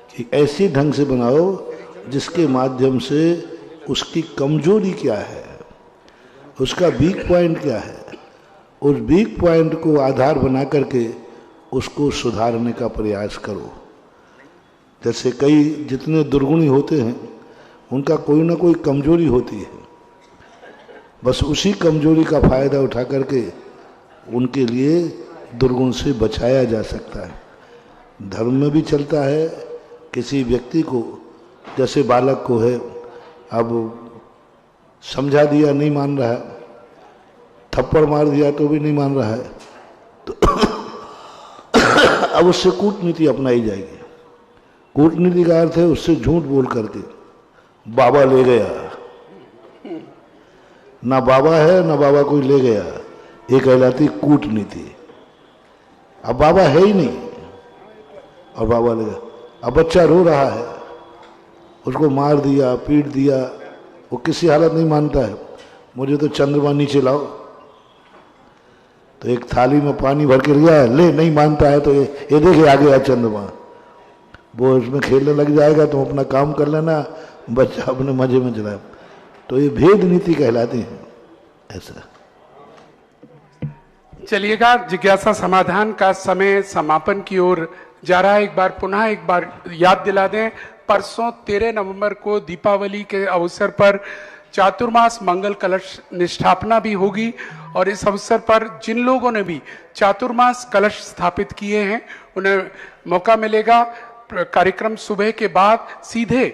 कि ऐसी ढंग से बनाओ जिसके माध्यम से उसकी कमजोरी क्या है, उसका वीक पॉइंट क्या है, उस वीक पॉइंट को आधार बना करके उसको सुधारने का प्रयास करो। जैसे कई जितने दुर्गुणी होते हैं उनका कोई ना कोई कमजोरी होती है, बस उसी कमजोरी का फायदा उठा करके उनके लिए दुर्गुण से बचाया जा सकता है। धर्म में भी चलता है। किसी व्यक्ति को, जैसे बालक को है, अब समझा दिया नहीं मान रहा है, थप्पड़ मार दिया तो भी नहीं मान रहा है, तो अब उससे कूटनीति अपनाई जाएगी। कूटनीति का अर्थ है उससे झूठ बोल करके बाबा ले गया, ना बाबा है ना बाबा कोई ले गया, ये कहलाती कूटनीति। अब बाबा है ही नहीं और बाबा ले गया। अब बच्चा रो रहा है, उसको मार दिया, पीट दिया, वो किसी हालत नहीं मानता है, मुझे तो चंद्रमा नीचे लाओ। तो एक थाली में पानी भर के लिया, ले नहीं मानता है तो ये देखे आ गया चंद्रमा। वो उसमें खेलने लग जाएगा, तुम अपना काम कर लेना, बच्चा अपने मजे में चलाए। तो ये भेद नीति कहलाती है ऐसा। चलिएगा, जिज्ञासा समाधान का समय समापन की ओर जा रहा है। एक बार याद दिला दें, परसों 13 नवंबर को दीपावली के अवसर पर चातुर्मास मंगल कलश निष्ठापना भी होगी। और इस अवसर पर जिन लोगों ने भी चातुर्मास कलश स्थापित किए हैं उन्हें मौका मिलेगा कार्यक्रम सुबह के बाद सीधे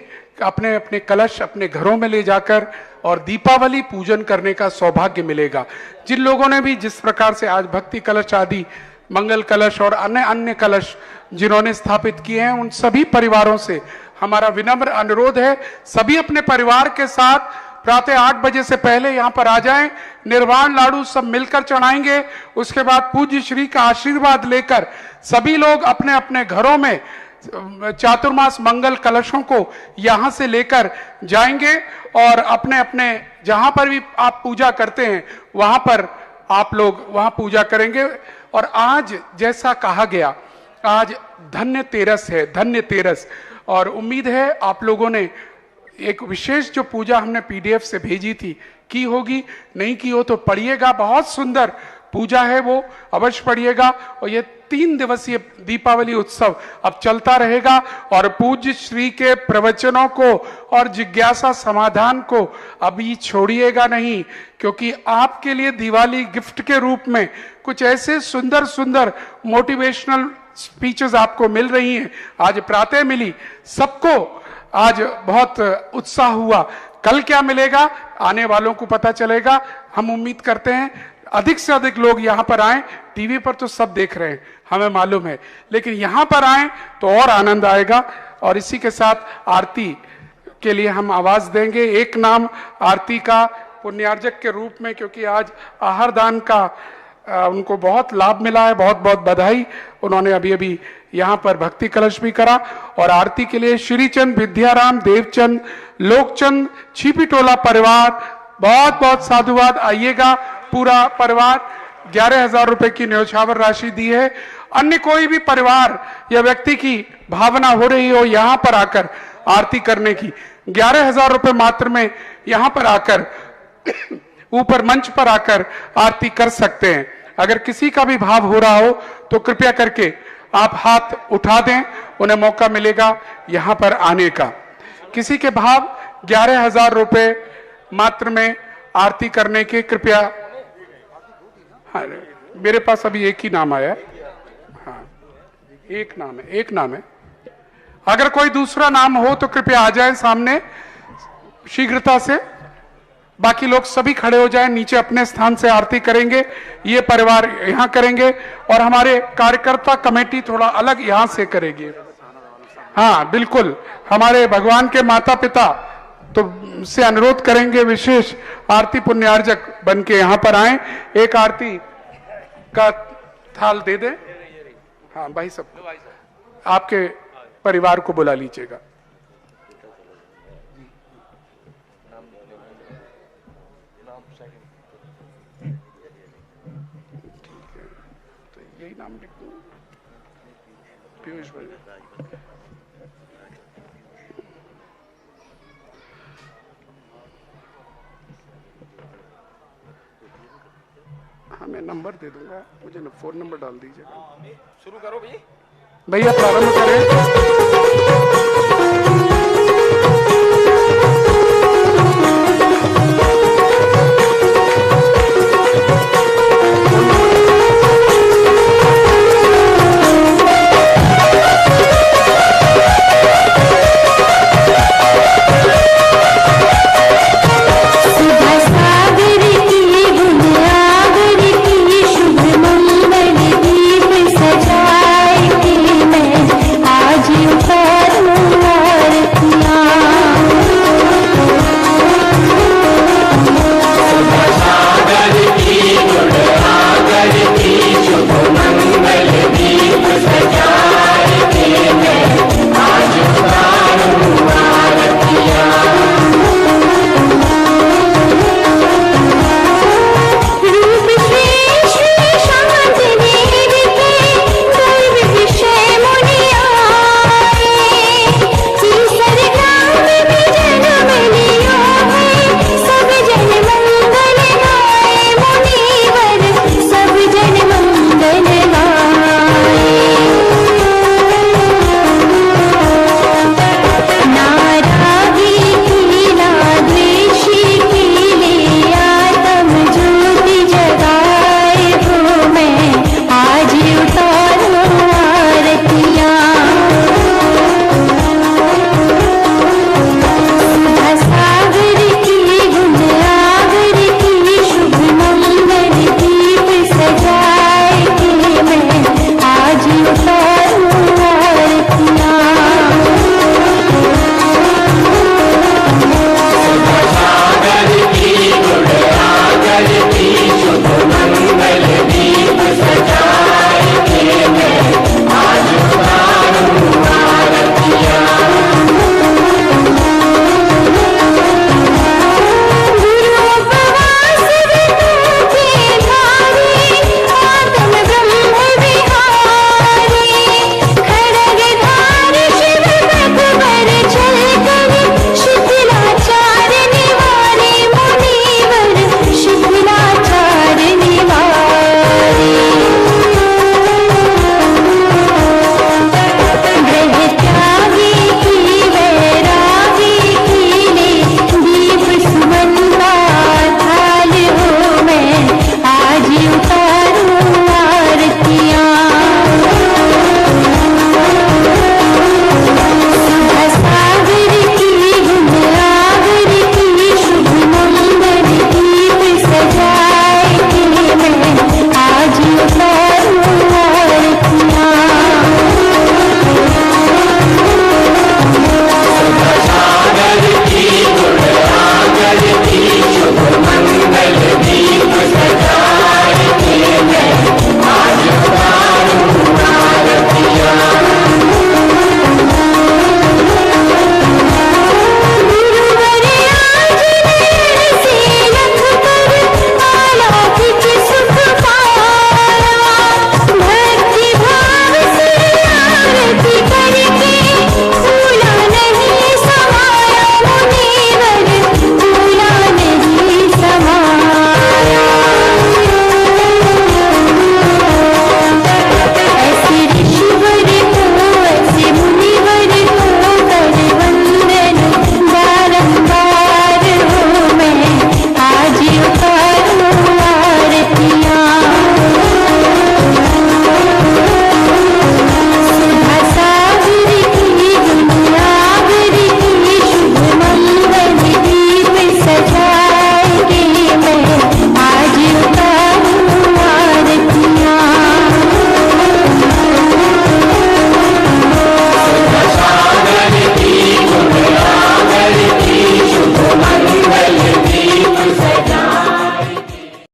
अपने अपने कलश अपने घरों में ले जाकर और दीपावली पूजन करने का सौभाग्य मिलेगा। जिन लोगों ने भी जिस प्रकार से आज भक्ति कलश आदि, मंगल कलश और अन्य कलश जिन्होंने स्थापित किए हैं, उन सभी परिवारों से हमारा विनम्र अनुरोध है, सभी अपने परिवार के साथ प्रातः 8 बजे से पहले यहाँ पर आ जाएं। निर्वाण लाडू सब मिलकर चढ़ाएंगे। उसके बाद पूज्य श्री का आशीर्वाद लेकर सभी लोग अपने अपने घरों में चातुर्मास मंगल कलशों को यहां से लेकर जाएंगे और अपने अपने जहां पर भी आप पूजा करते हैं वहां पर आप लोग वहां पूजा करेंगे। और आज जैसा कहा गया, आज धन्य तेरस है, धन्य तेरस। और उम्मीद है आप लोगों ने एक विशेष जो पूजा हमने पीडीएफ से भेजी थी की होगी, नहीं की हो तो पढ़िएगा, बहुत सुंदर पूजा है वो, अवश्य पढ़िएगा। और ये 3 दिवसीय दीपावली उत्सव अब चलता रहेगा और पूज्य श्री के प्रवचनों को और जिज्ञासा समाधान को अभी छोड़िएगा नहीं, क्योंकि आपके लिए दिवाली गिफ्ट के रूप में कुछ ऐसे सुंदर सुंदर मोटिवेशनल स्पीचेस आपको मिल रही हैं। आज प्रातः मिली, सबको आज बहुत उत्साह हुआ। कल क्या मिलेगा आने वालों को पता चलेगा। हम उम्मीद करते हैं अधिक से अधिक लोग यहाँ पर आएं। टीवी पर तो सब देख रहे हैं, हमें मालूम है, लेकिन यहाँ पर आएं तो और आनंद आएगा। और इसी के साथ आरती के लिए हम आवाज देंगे। एक नाम आरती का पुण्यार्जक के रूप में, क्योंकि आज आहार दान का उनको बहुत लाभ मिला है, बहुत बहुत बधाई। उन्होंने अभी अभी यहाँ पर भक्ति कलश भी करा। और आरती के लिए श्रीचंद, विद्याराम, देवचंद, लोकचंद, छिपी टोला परिवार, बहुत बहुत साधुवाद। आइएगा पूरा परिवार। 11,000 रुपए की न्यौछावर राशि दी है। अन्य कोई भी परिवार या व्यक्ति की भावना हो रही हो यहाँ पर आकर आरती करने की, 11,000 रुपए मात्र में यहाँ पर आकर ऊपर मंच पर आकर आरती कर सकते हैं। अगर किसी का भी भाव हो रहा हो तो कृपया करके आप हाथ उठा दें, उन्हें मौका मिलेगा यहाँ पर आने का। किसी के भाव 11,000 रुपए मात्र में आरती करने के, कृपया हाँ, मेरे पास अभी एक ही नाम आया है। हाँ, एक नाम है। अगर कोई दूसरा नाम हो तो कृपया आ जाएं सामने शीघ्रता से। बाकी लोग सभी खड़े हो जाएं, नीचे अपने स्थान से आरती करेंगे। ये परिवार यहां करेंगे और हमारे कार्यकर्ता कमेटी थोड़ा अलग यहां से करेगी। हाँ बिल्कुल, हमारे भगवान के माता पिता तो से अनुरोध करेंगे विशेष आरती पुण्यार्जक बन के यहां पर आए, एक आरती का थाल दे दें। हाँ भाई सब आपके परिवार को बुला लीजिएगा। तो यही नाम लिख दूं, पीयूष भाई। हाँ मैं नंबर दे दूंगा, मुझे फोन नंबर डाल दीजिएगा। शुरू करो भैया। भैया प्रारंभ करें।